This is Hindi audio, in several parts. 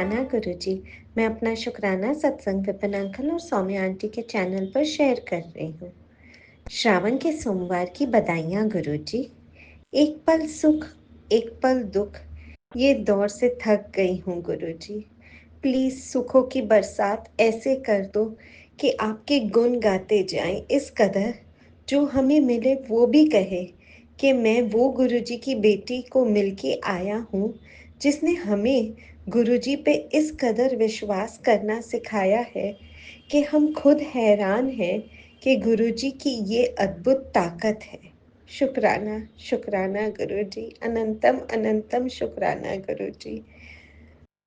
शुक्राना गुरुजी। मैं अपना शुक्राना सत्संग विपिन अंकल और सौम्या आंटी के चैनल पर शेयर कर रही हूँ। श्रावण के सोमवार की बधाइयाँ गुरुजी। एक पल सुख, एक पल दुख, ये दौर से थक गई हूँ गुरुजी। प्लीज सुखों की बरसात ऐसे कर दो कि आपके गुण गाते जाएं इस कदर, जो हमें मिले वो भी कहे कि मैं वो गुरुजी की बेटी को मिलके आया हूँ जिसने हमें गुरुजी पे इस कदर विश्वास करना सिखाया है कि हम खुद हैरान हैं कि गुरुजी की ये अद्भुत ताकत है। शुक्राना शुक्राना गुरुजी, अनंतम अनंतम शुक्राना गुरुजी।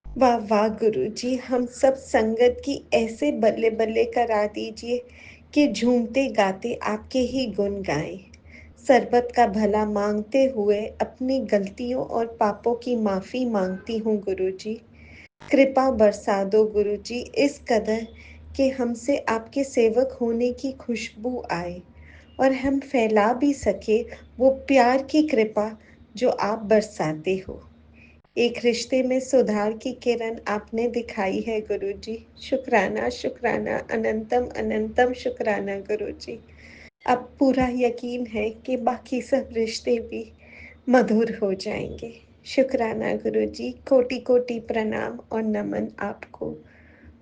वाह वाह गुरुजी, हम सब संगत की ऐसे बल्ले बल्ले करा दीजिए कि झूमते गाते आपके ही गुण गाएं। सरबत का भला मांगते हुए अपनी गलतियों और पापों की माफ़ी मांगती हूँ गुरुजी। कृपा बरसा दो गुरुजी इस कदर कि हमसे आपके सेवक होने की खुशबू आए और हम फैला भी सके वो प्यार की कृपा जो आप बरसाते हो। एक रिश्ते में सुधार की किरण आपने दिखाई है गुरुजी। शुक्राना शुक्राना, अनंतम अनंतम शुक्राना गुरुजी। अब पूरा यकीन है कि बाकी सब रिश्ते भी मधुर हो जाएंगे। शुक्राना गुरुजी, कोटि कोटि प्रणाम और नमन आपको।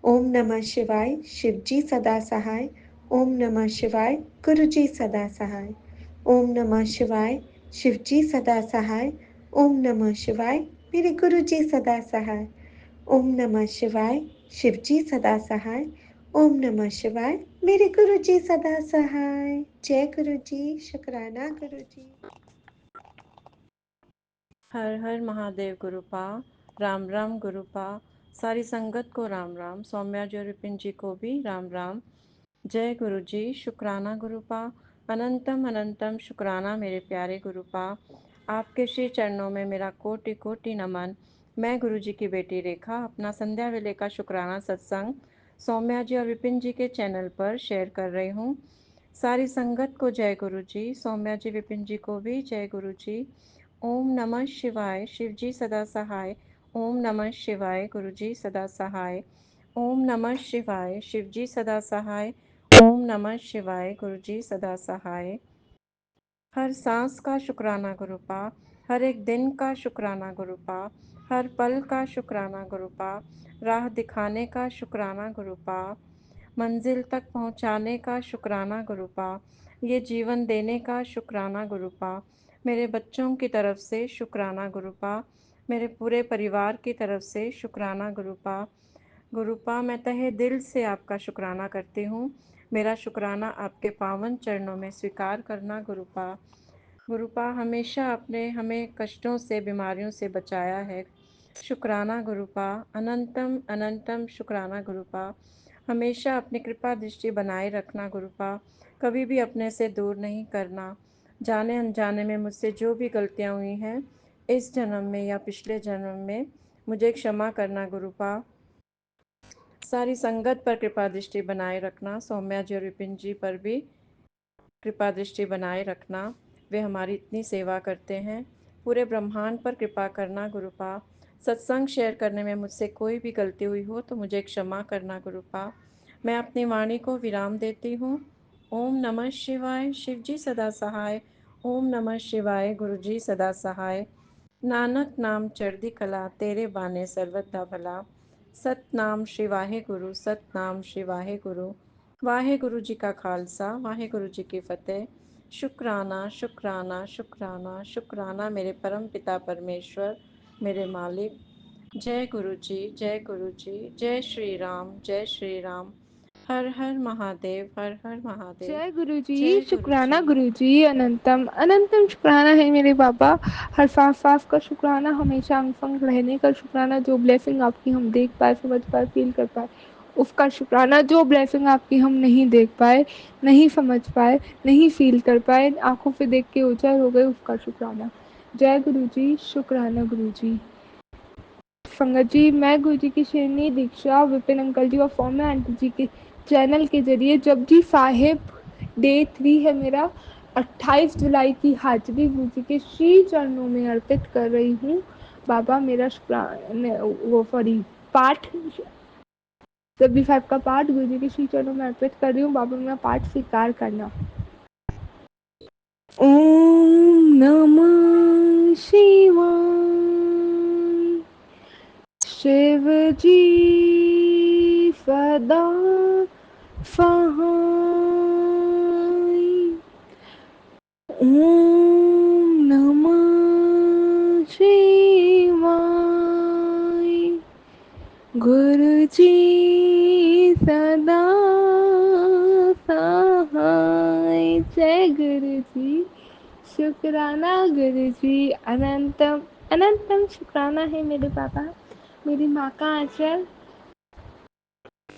ओम नमः शिवाय, शिवजी सदा सहाय। ओम नमः शिवाय, गुरुजी सदा सहाय। ओम नमः शिवाय, शिवजी सदा सहाय। ओम नमः शिवाय, मेरे गुरुजी सदा सहाय। ओम नमः शिवाय, शिवजी सदा सहाय। ओम नमः शिवाय, मेरे गुरुजी सदा सहाय। जय गुरुजी, शुक्राना गुरुजी। हर हर महादेव गुरुपा। राम राम गुरुपा। सारी संगत को राम राम। सौम्या जी और विपिन जी को भी राम राम। जय गुरु जी। शुक्राना गुरुपा। अनंतम अनंतम शुक्राना मेरे प्यारे गुरुपा। आपके श्री चरणों में मेरा कोटि कोटि नमन। मैं गुरु जी की बेटी रेखा अपना संध्या वेले का शुक्राना सत्संग सौम्या जी और विपिन जी के चैनल पर शेयर कर रही हूँ। सारी संगत को जय गुरु जी। सौम्या जी विपिन जी को भी जय गुरु जी। ओम नमः शिवाय, शिवजी सदा सहाय। ओम नमः शिवाय, गुरुजी सदा सहाय। ओम नमः शिवाय, शिवजी सदा सहाय। ओम नमः शिवाय, गुरुजी सदा सहाय। हर सांस का शुक्राना गुरुपा, हर एक दिन का शुक्राना गुरुपा, हर पल का शुक्राना गुरुपा, राह दिखाने का शुक्राना गुरुपा, मंजिल तक पहुंचाने का शुक्राना गुरुपा, ये जीवन देने का शुक्राना गुरुपा, मेरे बच्चों की तरफ से शुक्राना गुरुपा, मेरे पूरे परिवार की तरफ से शुक्राना गुरुपा। गुरुपा, मैं तहे दिल से आपका शुक्राना करती हूँ। मेरा शुक्राना आपके पावन चरणों में स्वीकार करना गुरुपा। गुरुपा, हमेशा आपने हमें कष्टों से, बीमारियों से बचाया है। शुक्राना गुरुपा। अनंतम अनंतम शुक्राना गुरुपा। हमेशा अपनी कृपा दृष्टि बनाए रखना गुरुपा। कभी भी अपने से दूर नहीं करना। जाने अनजाने में मुझसे जो भी गलतियाँ हुई हैं इस जन्म में या पिछले जन्म में, मुझे क्षमा करना गुरुपा। सारी संगत पर कृपा दृष्टि बनाए रखना। सौम्या जी और विपिन जी पर भी कृपा दृष्टि बनाए रखना। वे हमारी इतनी सेवा करते हैं। पूरे ब्रह्मांड पर कृपा करना गुरुपा। सत्संग शेयर करने में मुझसे कोई भी गलती हुई हो तो मुझे क्षमा करना गुरुपा। मैं अपनी वाणी को विराम देती हूँ। ओम नमः शिवाय, शिवजी सदा सहाय। ओम नमः शिवाय, गुरुजी सदा सहाय। नानक नाम चढ़दी कला, तेरे बाने सर्वदा भला। सतनाम श्री वाहे गुरु, सतनाम श्री वाहे गुरु। वाहे गुरु जी का खालसा, वाहे गुरु जी की फतेह। शुक्राना शुक्राना शुक्राना शुक्राना मेरे परम पिता परमेश्वर, मेरे मालिक। जय गुरु जी, जय गुरु जी, जय श्री राम, जय श्री राम। हर हर महादेव, हर हर महादेव। जय गुरु जी, जय गुरु शुक्राना जी। गुरु जी, अनंतम अनंतम शुक्राना है मेरे बाबा। हर सांस सांस का शुक्राना, हमेशा अंग संग रहने का शुक्राना, जो ब्लेसिंग आपकी हम देख पाए, समझ पाए, फील कर पाए उसका शुक्राना, जो ब्लेसिंग आपकी हम नहीं देख पाए, नहीं समझ पाए, नहीं फील कर पाए, आंखों पे देख के ओझल हो गए उसका शुक्राना। जय गुरु जी, शुक्राना गुरु जी। संगत जी, मैं गुरु जी की शेरनी दीक्षा विपिन अंकल जी और सौम्या आंटी जी के चैनल के जरिए जपजी साहिब डे 3 है मेरा, 28 जुलाई की हाजिरी गुरु जी के श्री चरणों में अर्पित कर रही हूँ। बाबा मेरा शुक्राना, वो सॉरी, पाठ 75 का पाठ गुरु जी के श्री चरणों में अर्पित कर रही हूँ। बाबा मेरा पाठ स्वीकार करना। ओम नमः शिवाय। शिव जी सदा सहाय। ओम नमः शिवाय। गुरु जी सदा सहाय। जय गुरु जी। शुक्राना गुरु जी। अनंतम अनंतम शुक्राना है मेरे पापा, मेरी माँ का आंचल।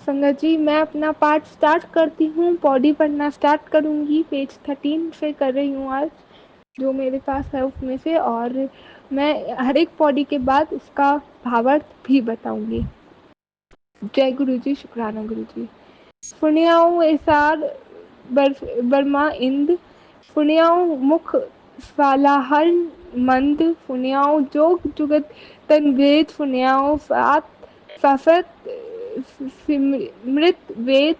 संगत जी, मैं अपना पाठ स्टार्ट करती हूँ। पौड़ी पढ़ना स्टार्ट करूँगी। पेज 13 से कर रही हूँ आज, जो मेरे पास है उसमें से, और मैं हर एक पौड़ी के बाद उसका भावार्थ भी बताऊंगी। जय गुरु जी। शुक्राना गुरु जी। पुण्याऊ एसार बर्मा इंद, पुण्याऊ मुख स्वालाहर मंद, पुण्याऊ जोग जुगत तन वेद, पुण्याऊ सात सफत सिमृत वेद,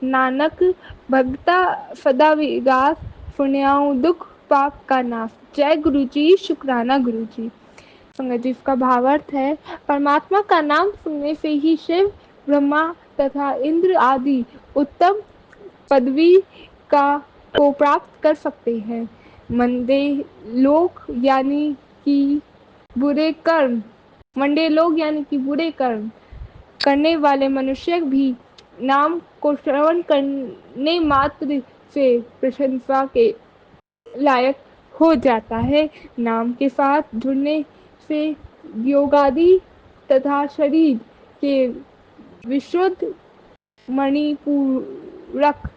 नानक भगता सदा विगास, पुण्याऊ दुख पाप का नाश। जय गुरु जी। शुक्राना गुरु जी। संगत जी, इसका भावार्थ है, परमात्मा का नाम सुनने से ही शिव, ब्रह्मा तथा इंद्र आदि उत्तम पदवी का को प्राप्त कर सकते हैं। मंदे लोग यानी कि बुरे कर्म मंडे लोग यानी कि बुरे कर्म करने वाले मनुष्य भी नाम को श्रवण करने मात्र से प्रशंसा के लायक हो जाता है। नाम के साथ जुड़ने से योगादि तथा शरीर के विशुद्ध मणिपूरक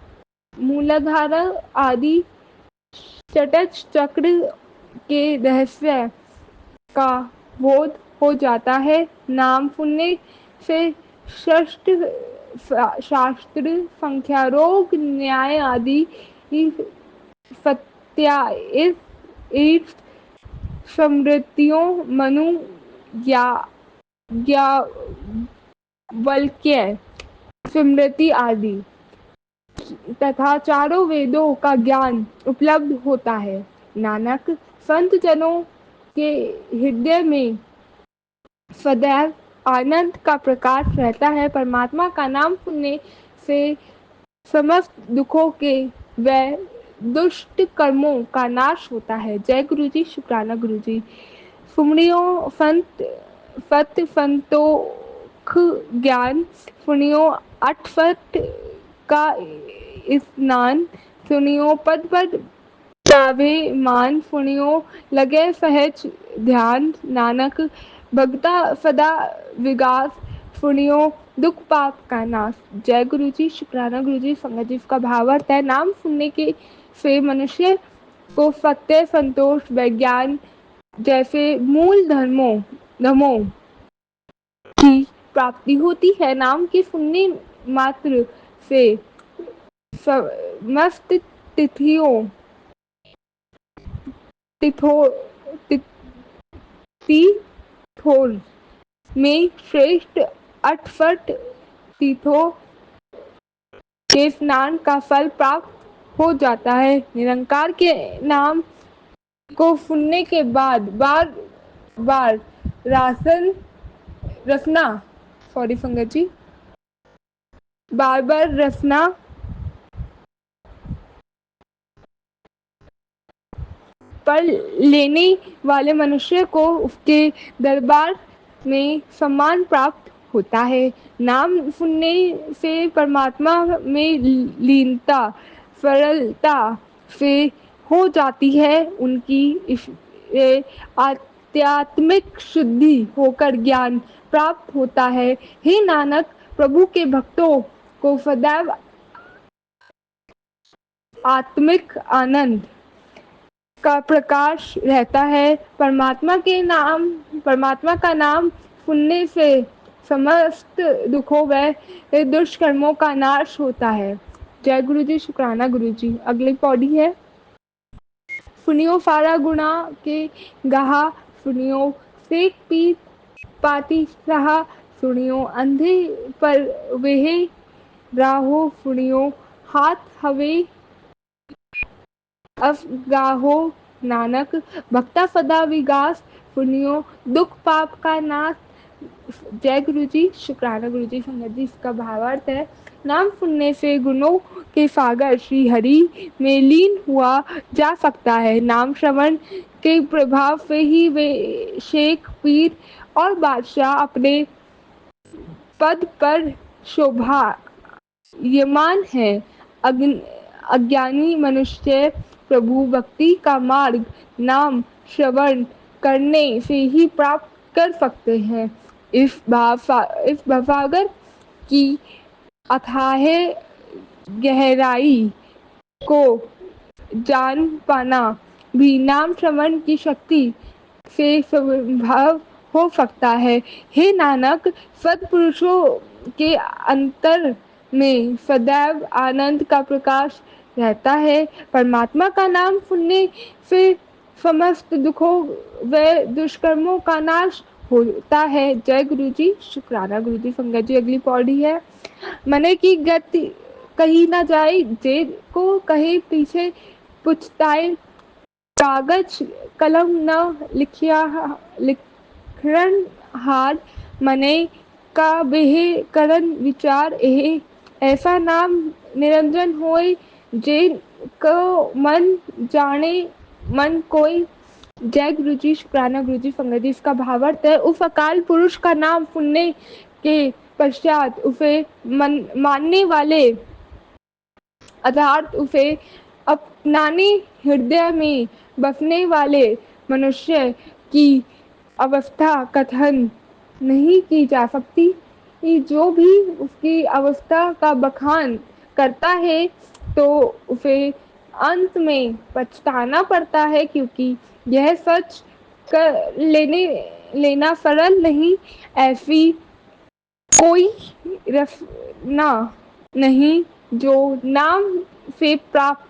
मूलाधार आदि चटच चक्र के रहस्य का बोध हो जाता है। नाम सुनने से षष्ठ शास्त्र, संख्या, रोग, न्याय आदि सत्याइस ईर्ष समृद्धियों, मनु या वल्क्य स्मृति आदि तथा चारों वेदों का ज्ञान उपलब्ध होता है। नानक संत जनों के हृदय में सदैव आनंद का प्रकाश रहता है। परमात्मा का नाम सुनने से समस्त दुखों के व दुष्ट कर्मों का नाश होता है। जय गुरु जी। शुक्राना गुरु जी। सुमरियों संत सत संतोख ज्ञान, सुनियो अठफट का स्नान, सुनियो पद पद पावे मान, सुनियो लगे सहज ध्यान, नानक भगता सदा विगास, सुनियो दुख पाप का नाश। जय गुरु जी। शुक्राना गुरु जी। संगत जी, इसका भावार्थ है, नाम सुनने के से मनुष्य को सत्य, संतोष, विज्ञान जैसे मूल धर्मों की प्राप्ति होती है। नाम के सुनने मात्र से समस्त तिथियों तीर्थों में श्रेष्ठ अठफट तीर्थों के स्नान का फल प्राप्त हो जाता है। निरंकार के नाम को सुनने के बाद बार बार रासन रसना सॉरी संगत जी बार बार रसना पर लेने वाले मनुष्य को उसके दरबार में सम्मान प्राप्त होता है। नाम सुनने से परमात्मा में लीनता सरलता से हो जाती है। उनकी आध्यात्मिक शुद्धि होकर ज्ञान प्राप्त होता है। हे नानक, प्रभु के भक्तों को सदैव आत्मिक आनंद का प्रकाश रहता है। परमात्मा का नाम सुनने से समस्त दुखों व दुष्कर्मों का नाश होता है। जय गुरु जी। शुक्राना गुरु जी। अगली पौड़ी है, सुनियो सारा गुना के गहा, सुनियो सेक पीत पाती सहा, सुनियो अंधे पर वेह राहो फुणियो हाथ हवे अफगाहो नानक भक्ता सदा विगास पुण्यो दुख पाप का नाश। जय गुरु जी, शुक्राना गुरु जी। संगत जी, इसका भावार्थ है, नाम सुनने से गुणों के सागर श्री हरि में लीन हुआ जा सकता है। नाम श्रवण के प्रभाव से ही वे शेख पीर और बादशाह अपने पद पर शोभा यमान है। अज्ञानी मनुष्य प्रभु भक्ति का मार्ग नाम श्रवण करने से ही प्राप्त कर सकते हैं। इस भावसागर की अथाह गहराई को जान पाना भी नाम श्रवण की शक्ति से संभव हो सकता है। हे नानक, सत्पुरुषों के अंतर में सदैव आनंद का प्रकाश रहता है। परमात्मा का नाम सुनने से समस्त दुखों व दुष्कर्मों का नाश होता है। जय गुरु जी, शुक्राना गुरु जी। संगत जी, अगली पौड़ी है, मने की गति कही ना जाए जे को कहे पीछे पुछताए कागज कलम न लिखण हार मने का बेह करन विचार एह ऐसा नाम निरंजन होय जे को मन जाने मन कोई। जय गुरु जी, शुक्राना गुरु जी। संगत जी, इसका भावार्थ है, उस अकाल पुरुष का नाम सुनने के पश्चात उसे मानने वाले अर्थात उसे अपनाने हृदय में बसने वाले मनुष्य की अवस्था कथन नहीं की जा सकती। जो भी उसकी अवस्था का बखान करता है तो उसे अंत में पछताना पड़ता है, क्योंकि यह सच कर लेना सरल नहीं। ऐसी कोई रचना नहीं जो नाम से प्राप्त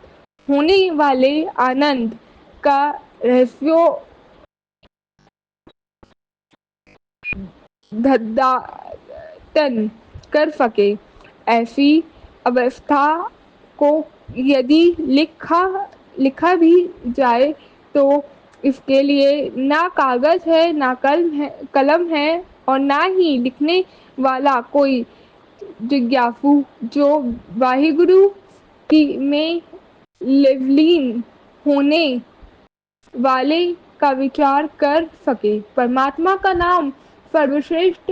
होने वाले आनंद का रहस्यों धद्दातन कर सके। ऐसी अवस्था को यदि लिखा भी जाए तो इसके लिए ना कागज है, ना कलम है और ना ही लिखने वाला कोई जिज्ञासु जो वाहिगुरु की में लीन होने वाले का विचार कर सके। परमात्मा का नाम सर्वश्रेष्ठ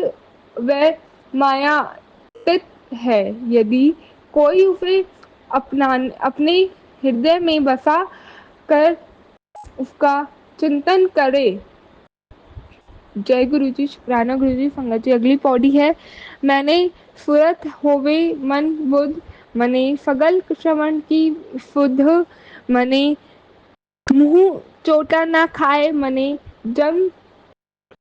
व मायातीत है। यदि कोई उसे अपने हृदय में बसा कर उसका चिंतन करे। जय गुरु जी, शुक्राना गुरु जी। संगत जी, अगली पौड़ी है, मैंने सुरत होवे मन बुध मने सगल श्रवण की शुद्ध मने मुंह चोटा ना खाए मने जम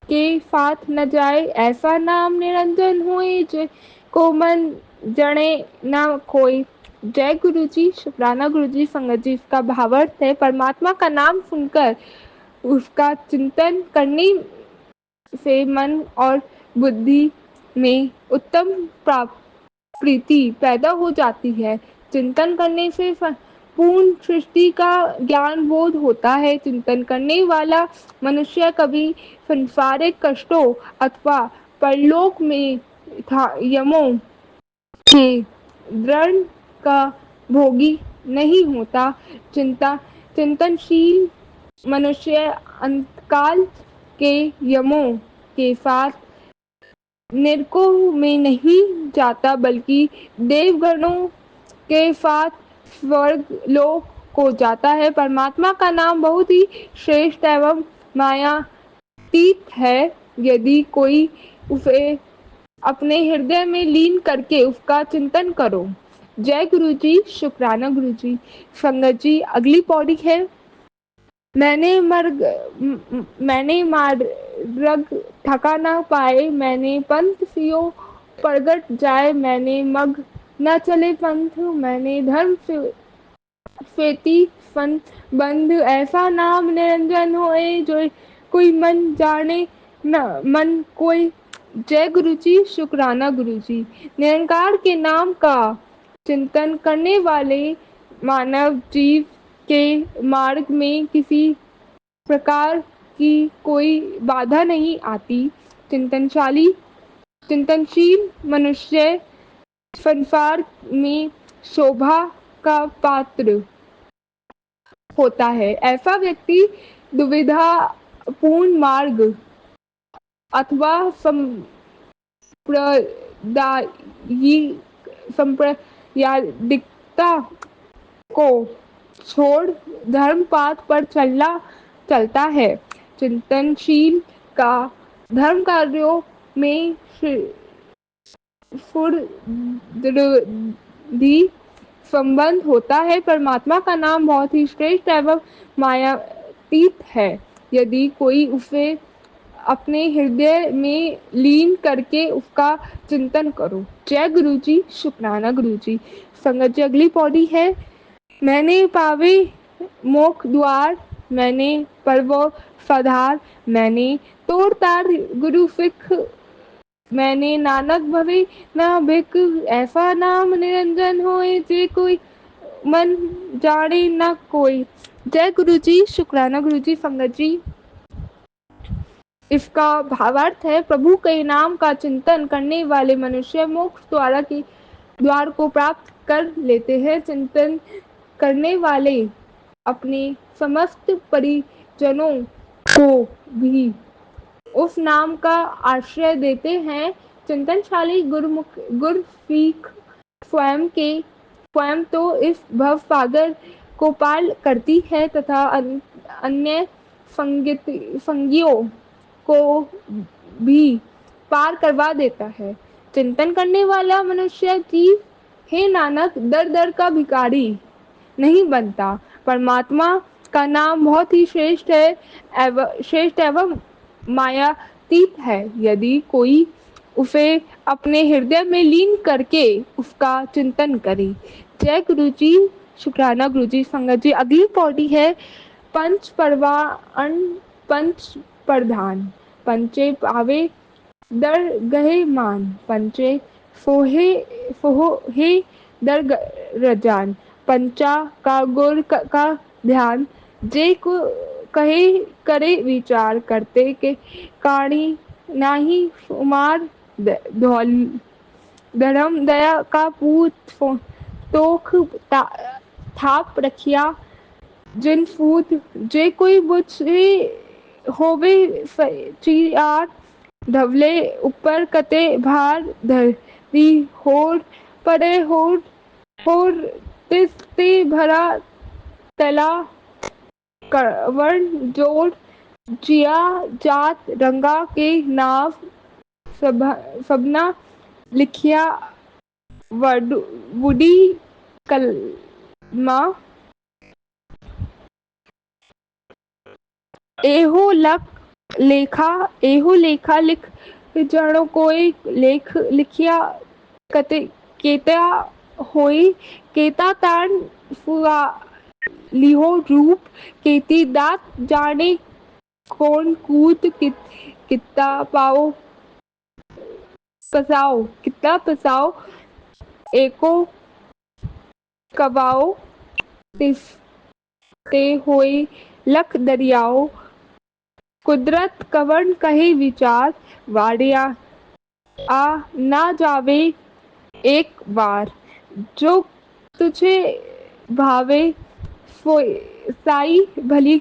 के साथ न जाए। ऐसा नाम निरंजन होए जो को मन जने ना कोई। जय गुरु जी, शुक्राना गुरु जी। संगत जी, इसका भावार्थ है, परमात्मा का नाम सुनकर उसका चिंतन करने से मन और बुद्धि में उत्तम प्रीति पैदा हो जाती है। चिंतन करने से पूर्ण सृष्टि का ज्ञान बोध होता है। चिंतन करने वाला मनुष्य कभी संसारिक कष्टों अथवा परलोक में यमों के दृढ़ का भोगी नहीं होता। चिंतनशील मनुष्य अंतकाल के यमों के साथ नरकों में नहीं जाता, बल्कि देवगणों के साथ स्वर्ग लोक को जाता है। परमात्मा का नाम बहुत ही श्रेष्ठ एवं मायातीत है। यदि कोई उसे अपने हृदय में लीन करके उसका चिंतन करो। जय गुरु जी, शुक्राना गुरु जी। संगत जी, अगली पौड़ी है, मैंने मार्ग ठका ना पाए मैंने पंथ सियो प्रगट जाए मैंने मग न चले पंथ मैंने धर्म फेती फन बंध। ऐसा नाम निरंजन होए जो कोई मन जाने न मन कोई। जय गुरु जी, शुक्राना गुरु जी। निरंकार के नाम का चिंतन करने वाले मानव जीव के मार्ग में किसी प्रकार की कोई बाधा नहीं आती। चिंतनशील मनुष्य संसार में शोभा का पात्र होता है। ऐसा व्यक्ति दुविधापूर्ण मार्ग अथवा सांप्रदायिकता को छोड़ धर्म पाथ पर चलता है। चिंतनशील का धर्म कार्यों में फुर्दी संबंध होता है। परमात्मा का नाम बहुत ही श्रेष्ठ एवं मायातीत है। यदि कोई उसे अपने हृदय में लीन करके उसका चिंतन करो। जय गुरु जी, शुक्राना गुरु जी। संगत जी, अगली पौड़ी है। मैंने पावे मोक्ष द्वार, मैंने पर्वो साधार, मैंने तोड़ तार गुरु सिख, मैंने नानक भवे ना बिक, ऐसा नाम निरंजन होए जे कोई मन जाने न कोई। जय गुरु जी, शुक्राना गुरु जी। संगत जी, इसका भावार्थ है, प्रभु के नाम का चिंतन करने वाले मनुष्य मोक्ष द्वार को प्राप्त कर लेते हैं। चिंतन करने वाले अपने समस्त परिजनों को भी उस नाम का आश्रय देते हैं। चिंतनशाली गुरसिख स्वयं तो इस भव सागर को पार करती है तथा अन्य संगियों को भी पार करवा देता है। चिंतन करने वाला मनुष्य जीव हे नानक दर दर का भिखारी नहीं बनता। परमात्मा का नाम बहुत ही श्रेष्ठ एवं मायातीत है। यदि कोई उसे अपने हृदय में लीन करके उसका चिंतन करे। जय गुरु जी, शुक्राना गुरु जी। संगत जी, अगली पौड़ी है पंच परवान पंच प्रधान, पंचे पावे दर गहे मान, पंचे फोहे दर रजान, पंचा का गुर का ध्यान, जे को कहे करे विचार, करते के काणी नाही उमार धर्म दया का पूत तोख थाप रखिया जिन फूत, जे कोई बुझे होवे चियार, धवले ऊपर कते भार धरी होर पड़े होर तिस्ते भरा तला कवर्ण जोड़, जिया जात रंगा के नाव सबना लिखिया वुडी कलमा, एहो लेखा लिख जणो कोई लेख लिखिया कते केता होई, केता तान फुआ लिहो रूप, केती दात जाने कौन कूत, कितना पसाओ एको कवाओ, तिसते होई लख दरियाओ, कुदरत कवन कहे विचार, वाड़िया आ ना जावे एक बार, जो तुझे भावे साई भली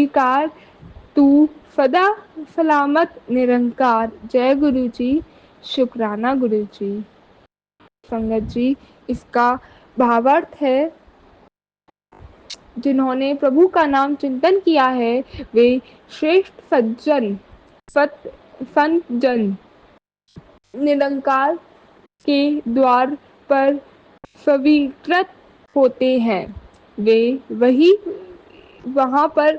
कार, तू सदा सलामत निरंकार। जय गुरु जी, शुक्राना गुरु जी। संगत जी, इसका भावार्थ है, जिन्होंने प्रभु का नाम चिंतन किया है वे श्रेष्ठ संत जन निरंकार के द्वार पर स्वीकृत होते हैं। वे वही वहां पर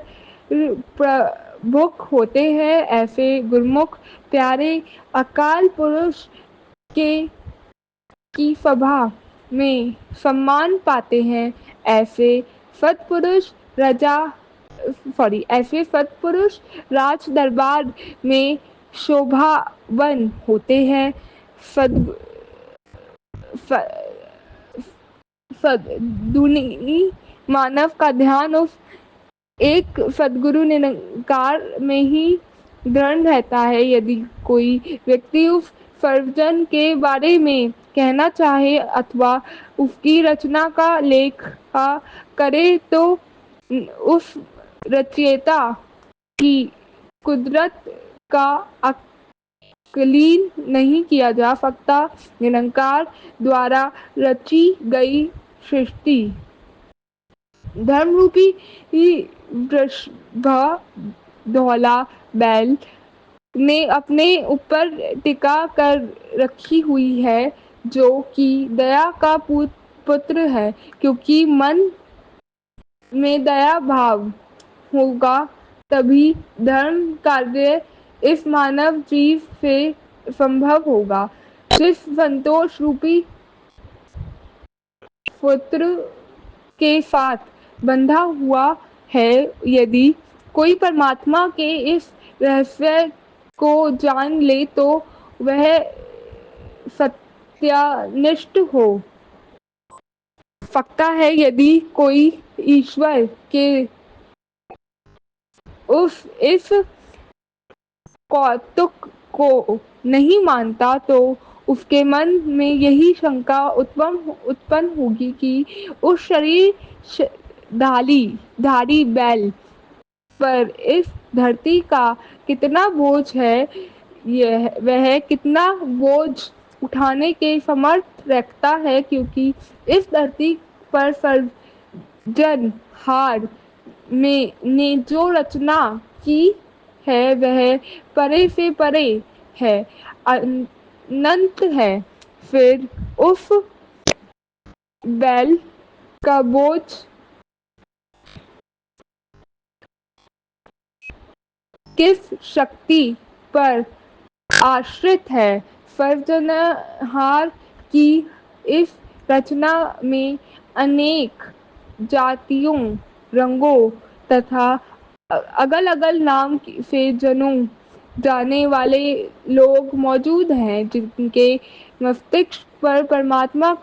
प्रमुख होते हैं। ऐसे गुरमुख प्यारे अकाल पुरुष के की सभा में सम्मान पाते हैं। ऐसे सत्पुरुष राज दरबार में शोभावन होते हैं। सद सद्गुणी मानव का ध्यान उस एक सद्गुरु निरंकार में ही दृढ़ रहता है। यदि कोई व्यक्ति उस सर्वजन के बारे में कहना चाहे अथवा उसकी रचना का लेखा करे तो उस रचयिता की कुदरत का आकलन नहीं किया जा सकता। निरंकार द्वारा रची गई सृष्टि धर्मरूपी वृषभ धौला बैल ने अपने ऊपर टिका कर रखी हुई है, जो कि दया का पुत्र है। क्योंकि मन में दया भाव होगा तभी धर्म कार्य इस मानव जीव से संभव होगा। जिस संतोष रूपी पुत्र के साथ बंधा हुआ है, यदि कोई परमात्मा के इस रहस्य को जान ले तो वह सत्यानिष्ठ हो सकता है। यदि कोई ईश्वर के उस इस कौतुक को नहीं मानता तो उसके मन में यही शंका उत्पन्न होगी कि उस शरीर धारी बैल पर इस धरती का कितना बोझ है, यह वह कितना बोझ उठाने के समर्थ रखता है। क्योंकि इस धरती पर सर्जनहार में ने जो रचना की है वह परे से परे है, अनंत है। फिर उस बैल का बोझ किस शक्ति पर आश्रित है? सर्जनहार की इस रचना में अनेक जातियों, रंगों तथा अगल-अगल नाम से जाने वाले लोग मौजूद हैं, जिनके मस्तिष्क पर परमात्मा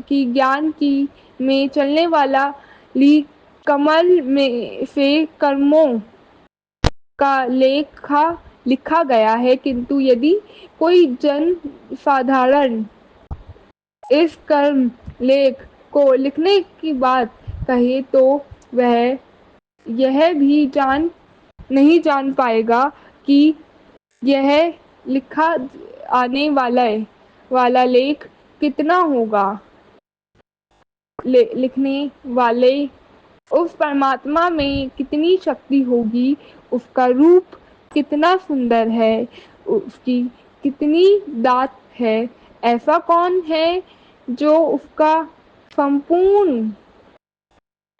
की ज्ञान की में चलने वाला कमल में से कर्मों का लेखा लिखा गया है। किंतु यदि कोई जन साधारण इस कर्म लेख को लिखने की बात कहे तो वह यह भी नहीं जान पाएगा कि यह लिखा आने वाला लेख कितना होगा। लिखने वाले उस परमात्मा में कितनी शक्ति होगी, उसका रूप कितना सुंदर है, उसकी कितनी दात है। ऐसा कौन है जो उसका संपूर्ण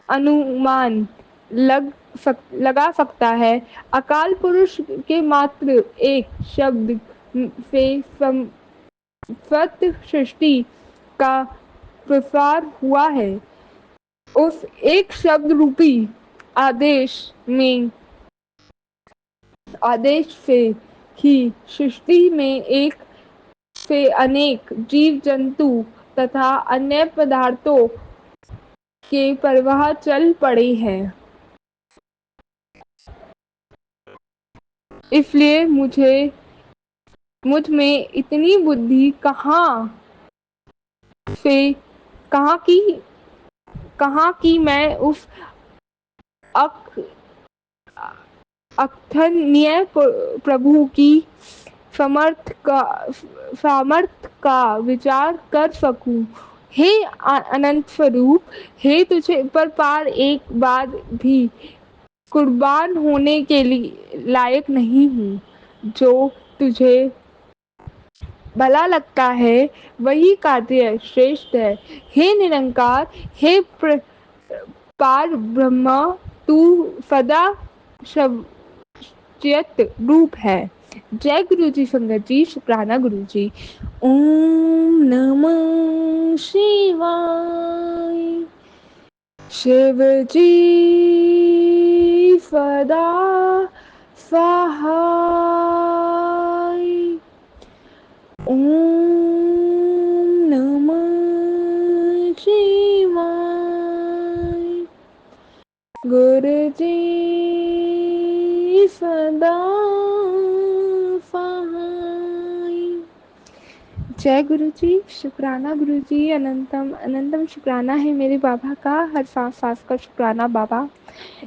अनुमान लगा सकता है? अकाल पुरुष के मात्र एक शब्द से समस्त सृष्टि का प्रसार हुआ है। उस एक शब्द रूपी आदेश से ही सृष्टि में एक से अनेक जीव जंतु तथा अन्य पदार्थों के प्रवाह चल पड़े हैं। इसलिए मुझ में इतनी बुद्धि कहाँ की मैं उस अकथनीय प्रभु की सामर्थ का विचार कर सकूं। हे अनंत स्वरूप, हे तुझे पर पार एक बार भी कुर्बान होने के लिए लायक नहीं हूँ। जो तुझे भला लगता है वही कार्य श्रेष्ठ है। हे निरंकार, हे पार ब्रह्म, तू सदा शब्द रूप है। जय गुरु जी, संगत जी, शुक्राना गुरु जी। ओम नमः शिवाय। शिव जी सदा सहाय। सदा फहाई। जय गुरु जी, शुक्राना गुरु जी, अनंतम अनंतम शुक्राना है मेरे बाबा का, हर सांस सांस का शुक्राना बाबा।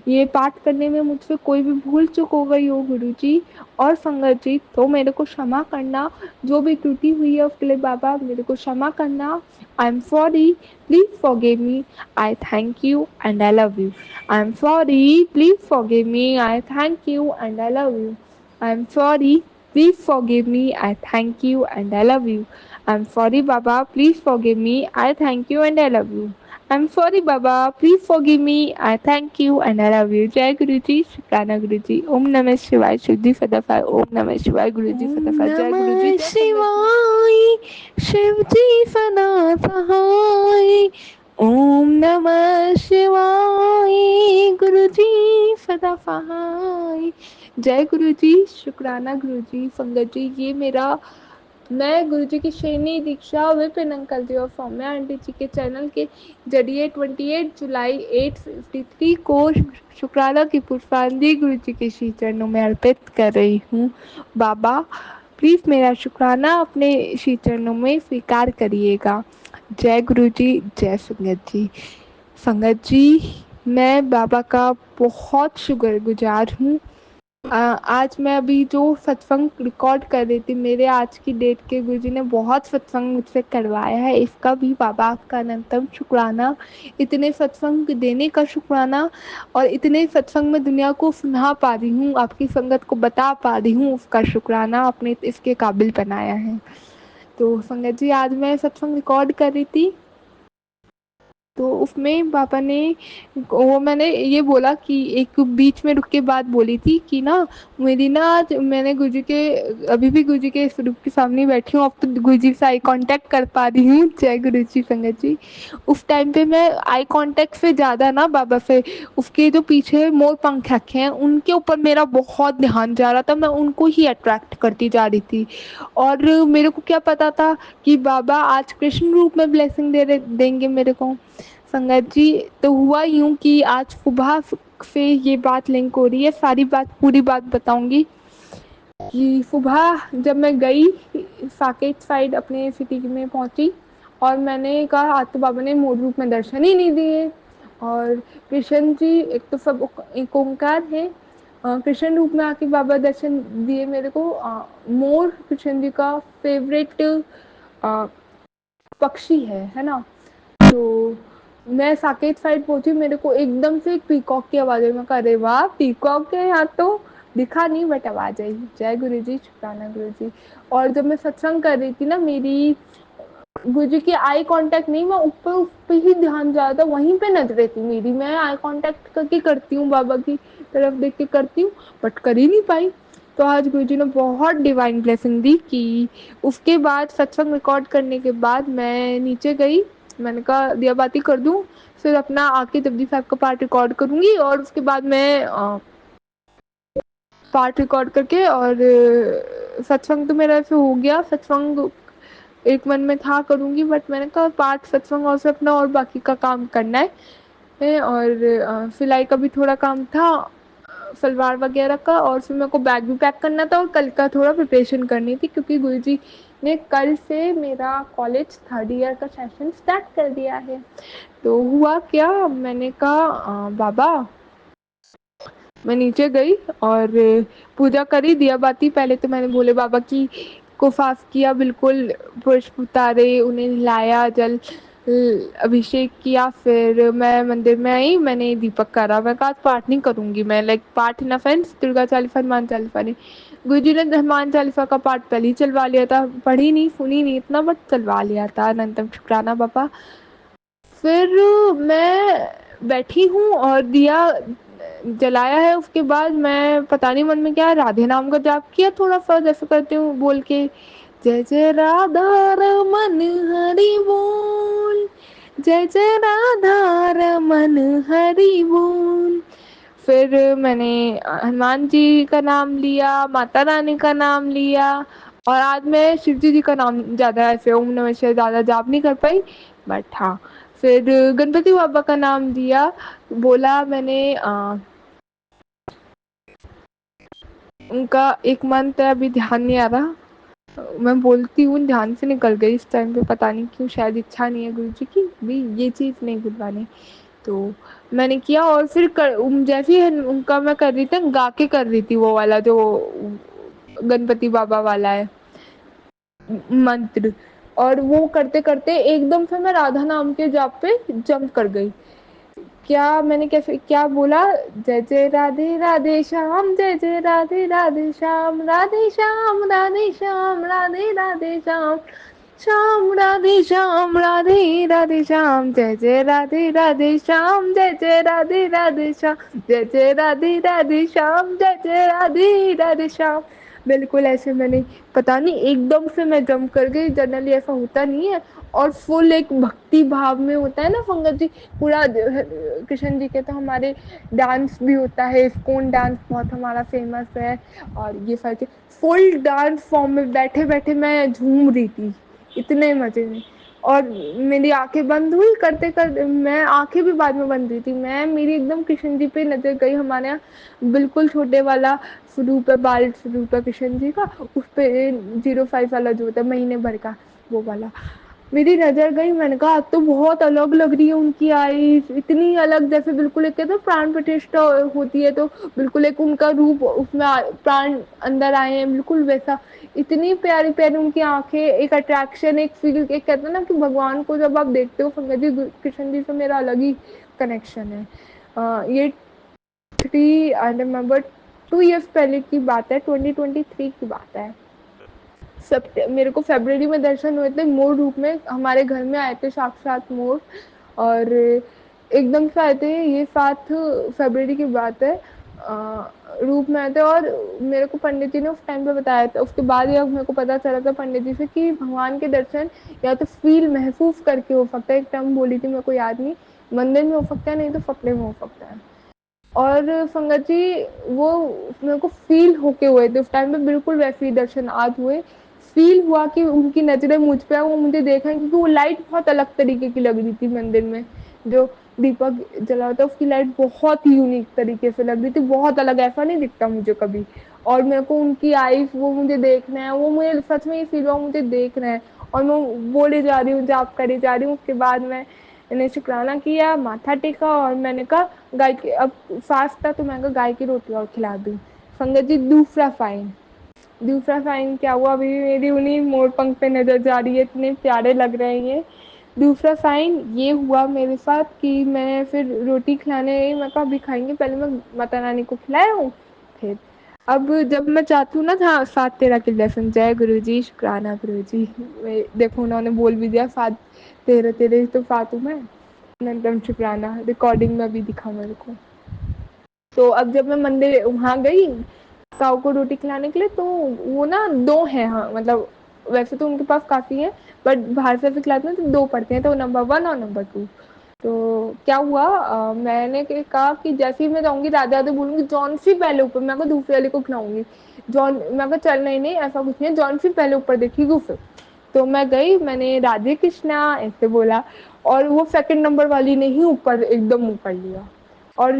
ये पाठ करने में मुझसे कोई भी भूल चूक हो गई हो गुरु जी और संगत जी तो मेरे को क्षमा करना, जो भी त्रुटि हुई है उसके लिए बाबा मेरे को क्षमा करना। I am sorry, please forgive me, I thank you and I love you. I am sorry, please forgive me, I thank you and I love you. I am sorry, please forgive me, I thank you and I love you. I'm sorry Baba, please forgive me, I thank you and I love you. I'm sorry Baba, please forgive me, I thank you and I love you. जय गुरु जी, शुक्राना गुरु जी। ओम नमः शिवाय, शुद्धि फतफाय। ओम नमः शिवाय गुरु जी, फतफाय। जय गुरु जी, जय शिवाय, शिव जी सदा सहाय। ओम नमः शिवाय, गुरु जी सदा सहाय। जय गुरु जी, शुक्राना गुरु जी। संगत जी, ये मेरा मैं गुरु जी की श्रेणी दीक्षा विपिन अंकल जी और सौम्या आंटी जी के चैनल के जरिए 28 जुलाई 8:53 को शुक्राना की पुष्पांजलि गुरु जी के श्री चरणों में अर्पित कर रही हूँ। बाबा प्लीज मेरा शुक्राना अपने श्री चरणों में स्वीकार करिएगा। जय गुरु जी, जय संगत जी। संगत जी, मैं बाबा का बहुत शुक्रगुजार हूँ। आज मैं अभी जो सत्संग रिकॉर्ड कर रही थी, मेरे आज की डेट के गुरुजी ने बहुत सत्संग मुझसे करवाया है, इसका भी बाबा का अनंतम शुक्राना। इतने सत्संग देने का शुक्राना और इतने सत्संग में दुनिया को सुना पा रही हूँ, आपकी संगत को बता पा रही हूँ, उसका शुक्राना आपने इसके काबिल बनाया है। तो संगत जी, आज मैं सत्संग रिकॉर्ड कर रही थी तो उसमें पापा ने वो मैंने ये बोला कि एक बीच में रुक के बात बोली थी कि ना मेरी ना आज मैंने गुरुजी के अभी भी गुरुजी के स्वरूप के सामने बैठी हूँ, अब तो गुरुजी से आई कांटेक्ट कर पा रही हूँ। जय गुरु जी, संगत जी। उस टाइम पे मैं आई कांटेक्ट से ज़्यादा ना बाबा से उसके जो पीछे मोर पंख रखे हैं उनके ऊपर मेरा बहुत ध्यान जा रहा था, मैं उनको ही अट्रैक्ट करती जा रही थी। और मेरे को क्या पता था कि बाबा आज कृष्ण रूप में ब्लेसिंग देंगे मेरे को। संगत जी, तो हुआ यूँ कि आज सुबह से ये बात लिंक हो रही है, सारी बात पूरी बात बताऊंगी कि सुबह जब मैं गई साकेत साइड अपने सिटी में पहुंची और मैंने कहा आज तो बाबा ने मोर रूप में दर्शन ही नहीं दिए। और कृष्ण जी एक तो सब एक ओंकार है, कृष्ण रूप में आके बाबा दर्शन दिए मेरे को। मोर कृष्ण जी का फेवरेट पक्षी है ना। तो मैं साकेत साइड पहुंची, मेरे को एकदम से एक पीकॉक की आवाज आई। मैं कहा अरे वाह, पीकॉक है यहाँ तो, दिखा नहीं बट आवाज आई। जय गुरु जी, शुक्राना गुरु जी। और जब मैं सत्संग कर रही थी ना, मेरी गुरु जी की आई कांटेक्ट नहीं, मैं ऊपर उस पे ही ध्यान जा रहा था, वहीं पे नजरें थी मेरी। मैं आई कांटेक्ट करके करती हूँ, बाबा की तरफ देख के करती हूँ बट कर ही नहीं पाई। तो आज गुरु जी ने बहुत डिवाइन ब्लेसिंग दी कि उसके बाद सत्संग रिकॉर्ड करने के बाद मैं नीचे गई, मैंने कहा दिया बाती कर दूँ, फिर अपना आके जपजी साहब का पार्ट रिकॉर्ड करूँगी और उसके बाद मैं पार्ट रिकॉर्ड करके और सत्संग तो मेरा ऐसे हो गया। सत्संग एक मन में था करूँगी बट मैंने कहा पार्ट सत्संग और से अपना और बाकी का काम करना है। और सिलाई का भी थोड़ा काम था, सलवार वगैरह का, और फिर मेरे को बैग भी पैक करना था और कल का थोड़ा प्रिपरेशन करनी थी क्योंकि गुरुजी ने कल से मेरा कॉलेज 3rd ईयर का सेशन स्टार्ट कर दिया है। तो हुआ क्या, मैंने कहा बाबा, मैं नीचे गई और पूजा करी, दिया बाती। पहले तो मैंने भोले बाबा की को साफ किया, बिल्कुल पुष्प उतारे, उन्हें हिलाया, जल अभिषेक किया। फिर मैं मंदिर में आई, मैंने दीपक करा। मैं कहा पाठ नहीं करूँगी मैं, लाइक पाठ इन फ्रेंड्स दुर्गा चालीसा हनुमान चालीसा नहीं। गुरुजी ने हनुमान चालीसा का पाठ पहले ही चलवा लिया था, पढ़ी नहीं सुनी नहीं इतना बट चलवा लिया था। अनंतम शुक्राना बाबा। फिर मैं बैठी हूँ और दिया जलाया है, उसके बाद मैं पता नहीं मन में क्या राधे नाम का जाप किया थोड़ा सा, जैसे करती हूँ बोल के, जय जय राधा रमन हरि बोल, जय जय राधा रमन हरि बोल। फिर मैंने हनुमान जी का नाम लिया, माता रानी का नाम लिया, और आज मैं शिव जी का नाम ज़्यादा ऐसे ओम नमः शिवाय ज़्यादा जाप नहीं कर पाई बट हाँ। फिर गणपति बाबा का नाम दिया, बोला मैंने उनका 1 मंथ है, अभी ध्यान नहीं आ रहा। मैं बोलती हूँ, ध्यान से निकल गई इस टाइम पे, पता नहीं क्यों, शायद इच्छा नहीं है गुरुजी की भी ये चीज़ नहीं बुलवानी। तो मैंने किया और फिर जैसे ही उनका मैं कर रही थी, गा के कर रही थी वो वाला जो गणपति बाबा वाला है मंत्र, और वो करते-करते एकदम से मैं राधा नाम के जाप पे जंप कर गई। क्या मैंने कैसे क्या बोला, जय जय राधे राधे श्याम, जय जय राधे राधे श्याम, राधे श्याम राधे श्याम, राधे राधे श्याम, श्याम राधे श्याम, राधे राधे श्याम, जय जय राधे राधे श्याम, जय जय राधे राधे श्याम, जय जय राधे राधे श्याम, जय जय राधे राधे श्याम। बिल्कुल ऐसे मैंने, पता नहीं एकदम से मैं जंप कर गई, जनरली ऐसा होता नहीं है। और फुल एक भक्ति भाव में होता है ना पंकज जी, पूरा कृष्ण जी के तो हमारे डांस भी होता है, इस्कॉन डांस बहुत हमारा फेमस है, और ये सारी फुल डांस फॉर्म में बैठे बैठे मैं झूम रही थी, इतने मजे में। और मेरी आंखें बंद हुई करते करते, मैं आंखें भी बाद में बंद हुई थी, मैं मेरी एकदम कृष्ण जी पे नजर गई, हमारे यहाँ बिल्कुल छोटे वाला स्वरूप है, बाल स्वरूप है कृष्ण जी का, उस पे 05 वाला जो होता है महीने भर का, वो वाला मेरी नजर गई। मैंने कहा आज तो बहुत अलग लग रही है उनकी आईज, इतनी अलग, जैसे बिल्कुल एक कहते प्राण प्रतिष्ठा होती है तो बिल्कुल एक उनका रूप, उसमें प्राण अंदर आए हैं, बिल्कुल वैसा। इतनी प्यारी प्यारी उनकी आंखें, एक अट्रैक्शन, एक फील, एक कहते हैं ना कि भगवान को जब आप देखते हो पंकज जी, कृष्ण जी से मेरा अलग ही कनेक्शन है। ये 3 आई रिमेम्बर 2 इयर्स पहले की बात है, 2023 की बात है। मेरे को फरवरी में दर्शन हुए थे, मोर रूप में हमारे घर में आए थे, साक्षात मोर, और एकदम से आए थे, ये 7 फरवरी की बात है। रूप में आए थे, और मेरे को पंडित जी ने उस टाइम पे बताया था, उसके बाद ही अब मेरे को पता चला था पंडित जी से कि भगवान के दर्शन या तो फील महसूस करके हो सकता है, एक टर्म बोली थी मेरे को याद नहीं, मंदिर में हो सकता है, नहीं तो सपने में हो सकता है। और संगत जी वो मेरे को फील होके हुए थे उस टाइम पे, बिल्कुल वैसे ही दर्शन आज हुए। फील हुआ कि उनकी नजरें मुझ पे है, वो मुझे देख रहे हैं, क्योंकि वो लाइट बहुत अलग तरीके की लग रही थी मंदिर में, जो दीपक जला होता है उसकी लाइट बहुत ही यूनिक तरीके से लग रही थी, बहुत अलग, ऐसा नहीं दिखता मुझे कभी। और मेरे को उनकी आईज, वो मुझे देख रहे हैं, वो मुझे सच में ये फील हुआ मुझे देख रहे हैं, और मैं बोले जा रही हूँ, जाप करे जा रही हूँ। उसके बाद मैंने शुक्राना किया, माथा टेका, और मैंने कहा गाय की, अब फास्ट था तो मैंने कहा गाय की रोटी और खिला दूँ। संगत जी दूसरा साइन क्या हुआ, अभी मेरी उन्हीं मोर पंख पे नजर जा रही है, इतने प्यारे लग रहे हैं ये। दूसरा साइन ये हुआ मेरे साथ कि मैं फिर रोटी खिलाने गई, मैं कहा अभी खाएंगे, पहले मैं माता रानी को खिलाया हूँ, फिर अब जब मैं चाहती हूँ ना, हाँ 7-13 की लेसन, जय गुरु जी, शुक्राना गुरु जी, देखो उन्होंने बोल भी दिया 7-13 तो फातू में अनंतम शुक्राना, रिकॉर्डिंग में भी दिखा मेरे को। तो अब जब मैं मंदिर वहाँ गई काऊ को रोटी खिलाने के लिए, तो वो ना 2 हैं, हाँ मतलब वैसे तो उनके पास काफ़ी है, बट बाहर से भी खिलाते हैं तो 2 पड़ते हैं, तो नंबर 1 और नंबर 2। तो क्या हुआ, मैंने कहा कि जैसे ही मैं जाऊँगी राधे राधे बोलूँगी, जॉन सी पहले ऊपर, मैं दूसरे वाले को खिलाऊंगी, जॉन, मैं चल नहीं नहीं ऐसा कुछ नहीं है, जॉन सी पहले ऊपर देखिएगी फिर। तो मैं गई, मैंने राधे कृष्णा ऐसे बोला, और वो सेकंड नंबर वाली ने ही ऊपर एकदम मुँह कर लिया, और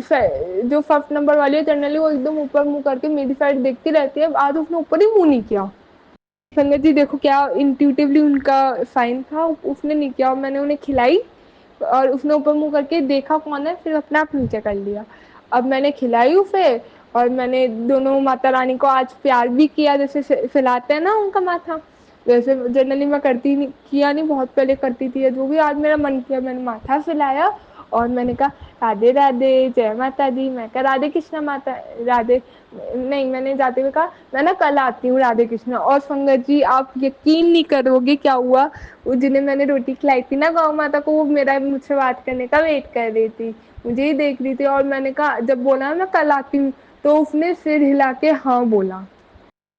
जो फर्स्ट नंबर वाली है जनरली वो एकदम ऊपर मुँह करके मेरी साइड देखती रहती है, आज उसने ऊपर ही मुँह नहीं किया। संगत जी देखो क्या इंट्यूटिवली उनका साइन था, उसने नहीं किया, और मैंने उन्हें खिलाई, और उसने ऊपर मुँह करके देखा कौन है, फिर अपने आप नीचे कर लिया। अब मैंने खिलाई उसे, और मैंने दोनों माता रानी को आज प्यार भी किया, जैसे फैलाते हैं ना उनका माथा, वैसे जनरली मैं करती नहीं, किया नहीं, बहुत पहले करती थी, जो भी आज मेरा मन किया मैंने माथा फैलाया, और मैंने कहा राधे राधे, जय माता दी, मैं कहा राधे कृष्णा माता, राधे नहीं, मैंने जाते हुए कहा मैं ना कल आती हूँ राधे कृष्णा। और संगत जी आप यकीन नहीं करोगे क्या हुआ, वो जिन्हें मैंने रोटी खिलाई थी ना गौ माता को, वो मेरा मुझसे बात करने का वेट कर रही थी, मुझे ही देख रही थी, और मैंने कहा जब बोला मैं कल आती हूँ, तो उसने सिर हिला के हाँ बोला।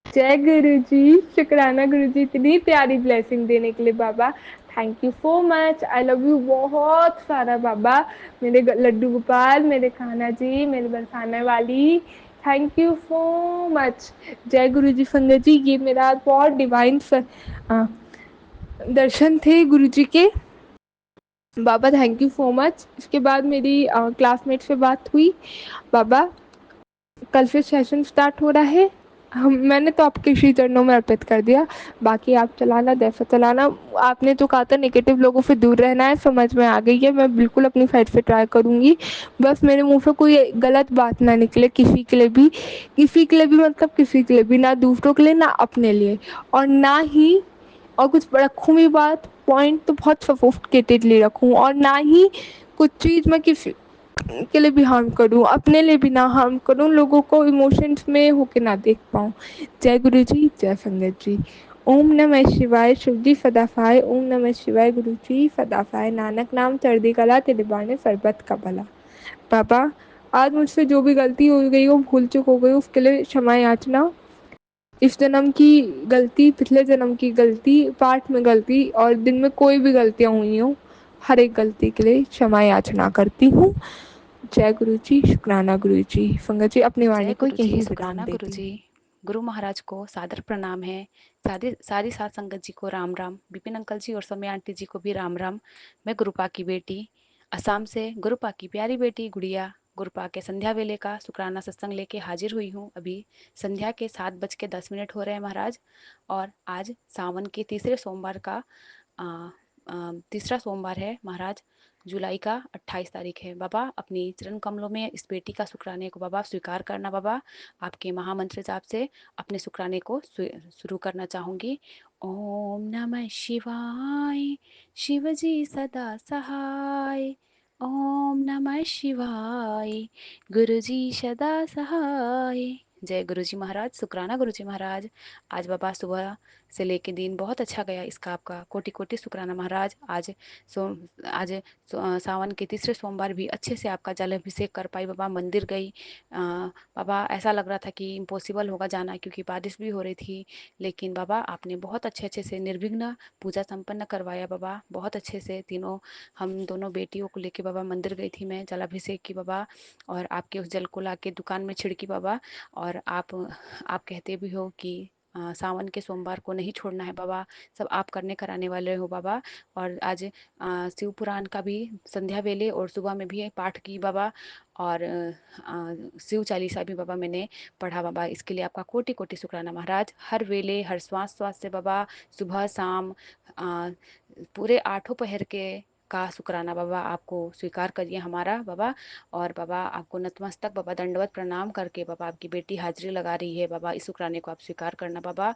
जय गुरु जी, शुक्राना गुरु जी, इतनी प्यारी ब्लेसिंग देने के लिए बाबा, thank you so much, I love you बहुत सारा बाबा, मेरे लड्डू गोपाल, मेरे खाना जी, मेरे बरसाने वाली, थैंक यू सो मच। जय गुरु जी। संगत जी ये मेरा बहुत डिवाइन दर्शन थे गुरु जी के, बाबा थैंक यू सो मच। इसके बाद मेरी क्लासमेट से बात हुई, बाबा कल से सेशन स्टार्ट हो रहा है, हम मैंने तो आपके श्री चरणों में अर्पित कर दिया। बाकी आप चलाना, जैसा चलाना। आपने जो कहा था नेगेटिव लोगों से दूर रहना है, समझ में आ गई है। मैं बिल्कुल अपनी साइड से ट्राई करूँगी। बस मेरे मुँह से कोई गलत बात ना निकले किसी के लिए भी। किसी के लिए भी मतलब किसी के लिए भी, ना दूसरों के लिए ना अपने लिए। और ना ही, और कुछ रखूँ भी बात, पॉइंट तो बहुत सोफिस्टिकेटेडली रखूँ, और ना ही कुछ चीज़ मैं किसी के लिए भी हार्म करूँ, अपने लिए भी ना हार्म करूँ, लोगों को इमोशंस में होके ना देख पाऊँ। जय गुरु जी, जय संगत जी। ओम नमः शिवाय, शिव जी सदाफाय। ओम नमः शिवाय, गुरु जी सदाफाय। नानक नाम चढ़दी कला, तेरे बाने सरबत का भला। पापा, आज मुझसे जो भी गलती हो गई हो, भूल चूक हो गई, उसके लिए क्षमा याचना। इस जन्म की गलती, पिछले जन्म की गलती, पाठ में गलती और दिन में कोई भी गलतियाँ हुई हों, हर एक गलती के लिए क्षमा याचना करती हूँ। जय गुरु जी, शुक्राना गुरु जी। संगत जी, अपनी वाणी जय को गुरु जी, यही विराम शुक्राना गुरु देती जी। हूँ। गुरु महाराज को सादर प्रणाम है। सारी साध संगत जी को राम राम। विपिन अंकल जी और सौम्या आंटी जी को भी राम राम। मैं गुरुपा की बेटी, असम से गुरुपा की प्यारी बेटी गुड़िया, गुरुपा के संध्या वेले का शुक्राना सत्संग लेके हाजिर हुई हूँ। अभी संध्या के 7:10 हो रहे हैं महाराज। और आज सावन के तीसरे सोमवार का तीसरा सोमवार है महाराज। जुलाई का 28 तारीख है। बाबा, अपनी चरण कमलों में इस बेटी का शुक्राने को बाबा स्वीकार करना। बाबा, आपके महामंत्र जाप से अपने शुक्राने को शुरू करना चाहूँगी। ओम नमः शिवाय, शिव जी सदा सहाय। ओम नमः शिवाय, गुरु जी सदा सहाय। जय गुरु जी महाराज, शुक्राना गुरु जी महाराज। आज बाबा सुबह से लेके दिन बहुत अच्छा गया इसका, आपका कोटि कोटि शुक्राना महाराज। आज सावन के तीसरे सोमवार भी अच्छे से आपका जल अभिषेक कर पाई बाबा। मंदिर गई बाबा, ऐसा लग रहा था कि इम्पॉसिबल होगा जाना क्योंकि बारिश भी हो रही थी, लेकिन बाबा आपने बहुत अच्छे अच्छे से निर्विघ्न पूजा संपन्न करवाया बाबा। बहुत अच्छे से तीनों, हम दोनों बेटियों को लेके बाबा मंदिर गई थी मैं, जलाभिषेक की बाबा। और आपके उस जल को लाके दुकान में छिड़की बाबा। और आप कहते भी हो कि सावन के सोमवार को नहीं छोड़ना है बाबा, सब आप करने कराने वाले हो बाबा। और आज शिव पुराण का भी संध्या वेले और सुबह में भी पाठ की बाबा। और शिव चालीसा भी बाबा मैंने पढ़ा बाबा। इसके लिए आपका कोटि कोटि शुक्राना महाराज। हर वेले हर श्वास श्वास से बाबा, सुबह शाम पूरे 8 पहर के का शुक्राना बाबा आपको स्वीकार करिए हमारा बाबा। और बाबा आपको नतमस्तक बाबा दंडवत प्रणाम करके बाबा, आपकी बेटी हाजिरी लगा रही है बाबा, इस शुक्राने को आप स्वीकार करना बाबा।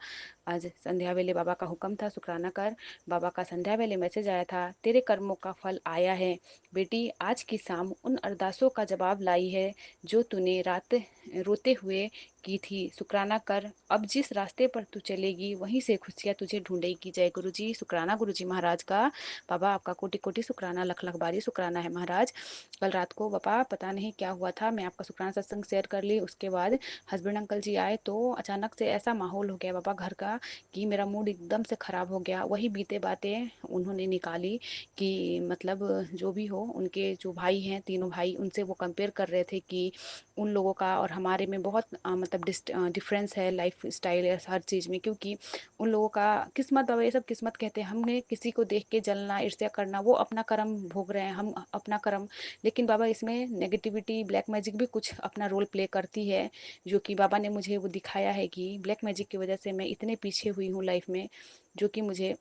आज संध्या वेले बाबा का हुक्म था शुक्राना कर। बाबा का संध्या वेले मैसेज आया था, तेरे कर्मों का फल आया है बेटी। आज की शाम उन अरदासों का जवाब लाई है जो तूने रात रोते हुए की थी। शुक्राना कर, अब जिस रास्ते पर तू चलेगी वहीं से खुशियाँ तुझे ढूंढेगी। जय गुरु जी, शुक्राना गुरु जी महाराज का। बाबा आपका कोटि कोटि शुक्राना, लख लख बारी शुक्राना है महाराज। कल रात को बाबा पता नहीं क्या हुआ था, मैं आपका शुक्राना सत्संग शेयर कर ली। उसके बाद हस्बैंड अंकल जी आए तो अचानक से ऐसा माहौल हो गया बाबा घर का कि मेरा मूड एकदम से ख़राब हो गया। वही बीते बातें उन्होंने निकाली कि मतलब जो भी हो, उनके जो भाई हैं, तीनों भाई, उनसे वो कंपेयर कर रहे थे कि उन लोगों का और हमारे में बहुत मतलब डिफरेंस है लाइफ स्टाइल है हर चीज़ में। क्योंकि उन लोगों का किस्मत बाबा, ये सब किस्मत कहते हैं। हमने किसी को देख के जलना, ईर्ष्या करना, वो अपना कर्म भोग रहे हैं, हम अपना कर्म। लेकिन बाबा इसमें नेगेटिविटी, ब्लैक मैजिक भी कुछ अपना रोल प्ले करती है, जो कि बाबा ने मुझे वो दिखाया है कि ब्लैक मैजिक की वजह से मैं इतने पीछे हुई हूँ लाइफ में, जो कि मुझे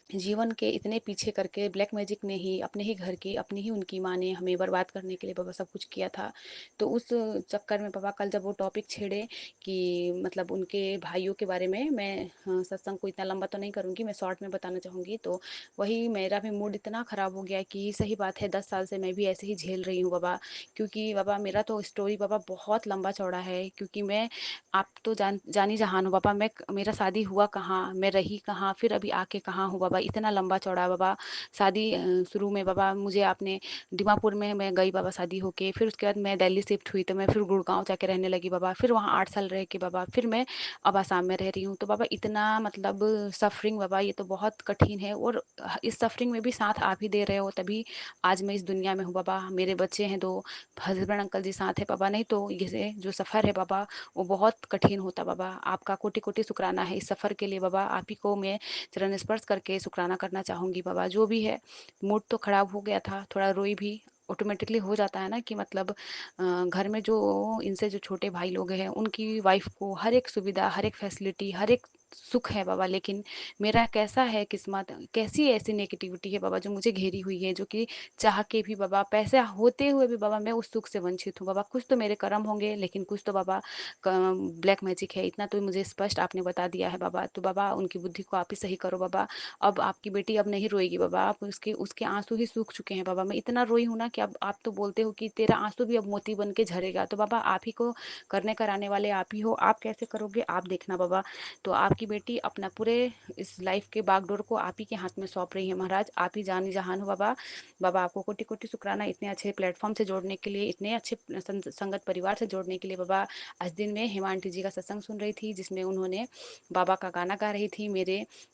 जीवन के इतने पीछे करके ब्लैक मैजिक ने ही, अपने ही घर की, अपनी ही उनकी माँ ने हमें बर्बाद करने के लिए बाबा सब कुछ किया था। तो उस चक्कर में बाबा कल जब वो टॉपिक छेड़े कि मतलब उनके भाइयों के बारे में, मैं सत्संग को इतना लंबा तो नहीं करूँगी, मैं शॉर्ट में बताना चाहूँगी। तो वही मेरा भी मूड इतना ख़राब हो गया कि सही बात है 10 साल से मैं भी ऐसे ही झेल रही हूँ बाबा। क्योंकि बाबा मेरा तो स्टोरी बाबा बहुत लंबा चौड़ा है। क्योंकि मैं, आप तो जानी जहान हो बाबा, मैं, मेरा शादी हुआ कहाँ, मैं रही कहाँ, फिर अभी आके कहाँ हूँ बाबा, इतना लंबा चौड़ा बाबा। शादी शुरू में बाबा मुझे आपने दीमापुर में मैं गई बाबा शादी होके, फिर उसके बाद मैं दिल्ली शिफ्ट हुई तो मैं फिर गुड़गांव जाके रहने लगी बाबा। फिर वहाँ 8 साल रह के बाबा फिर मैं अब आसाम में रह रही हूँ। तो बाबा इतना मतलब सफरिंग बाबा, ये तो बहुत कठिन है। और इस सफरिंग में भी साथ आप ही दे रहे हो, तभी आज मैं इस दुनिया में हूँ बाबा। मेरे बच्चे हैं 2, हस्बैंड अंकल जी साथ है बाबा, नहीं तो ये जो सफ़र है बाबा वो बहुत कठिन होता बाबा। आपका कोटि कोटि शुक्राना है इस सफ़र के लिए बाबा। आप ही को मैं चरण स्पर्श करके शुक्राना करना चाहूँगी बाबा। जो भी है, मूड तो ख़राब हो गया था, थोड़ा रोई भी। ऑटोमेटिकली हो जाता है ना कि मतलब घर में जो इनसे जो छोटे भाई लोग हैं उनकी वाइफ को हर एक सुविधा, हर एक फैसिलिटी, हर एक सुख है बाबा, लेकिन मेरा कैसा है किस्मत, कैसी ऐसी नेगेटिविटी है बाबा जो मुझे घेरी हुई है, जो कि चाह के भी बाबा, पैसे होते हुए भी बाबा मैं उस सुख से वंचित हूँ बाबा। कुछ तो मेरे कर्म होंगे, लेकिन कुछ तो बाबा ब्लैक मैजिक है, इतना तो मुझे स्पष्ट आपने बता दिया है बाबा। तो बाबा उनकी बुद्धि को आप ही सही करो बाबा। अब आपकी बेटी अब नहीं रोएगी बाबा, आप उसके उसके आंसू ही सूख चुके हैं बाबा। मैं इतना रोई हूँ ना कि अब आप तो बोलते हो कि तेरा आंसू भी अब मोती बन के झरेगा। तो बाबा आप ही को करने कराने वाले आप ही हो, आप कैसे करोगे आप देखना बाबा। तो आपकी बेटी अपना पूरे इस लाइफ के बागडोर को आप ही के हाथ में सौंप रही है महाराज। आप ही जानी जहान हो बाबा। बाबा आपको कोटि कोटि शुक्राना इतने अच्छे प्लेटफॉर्म से जोड़ने के लिए, इतने अच्छे संगत परिवार से जोड़ने के लिए बाबा। आज दिन में हेमा आंटी जी का सत्संग सुन रही थी, जिसमें उन्होंने बाबा का गाना गा रही थी,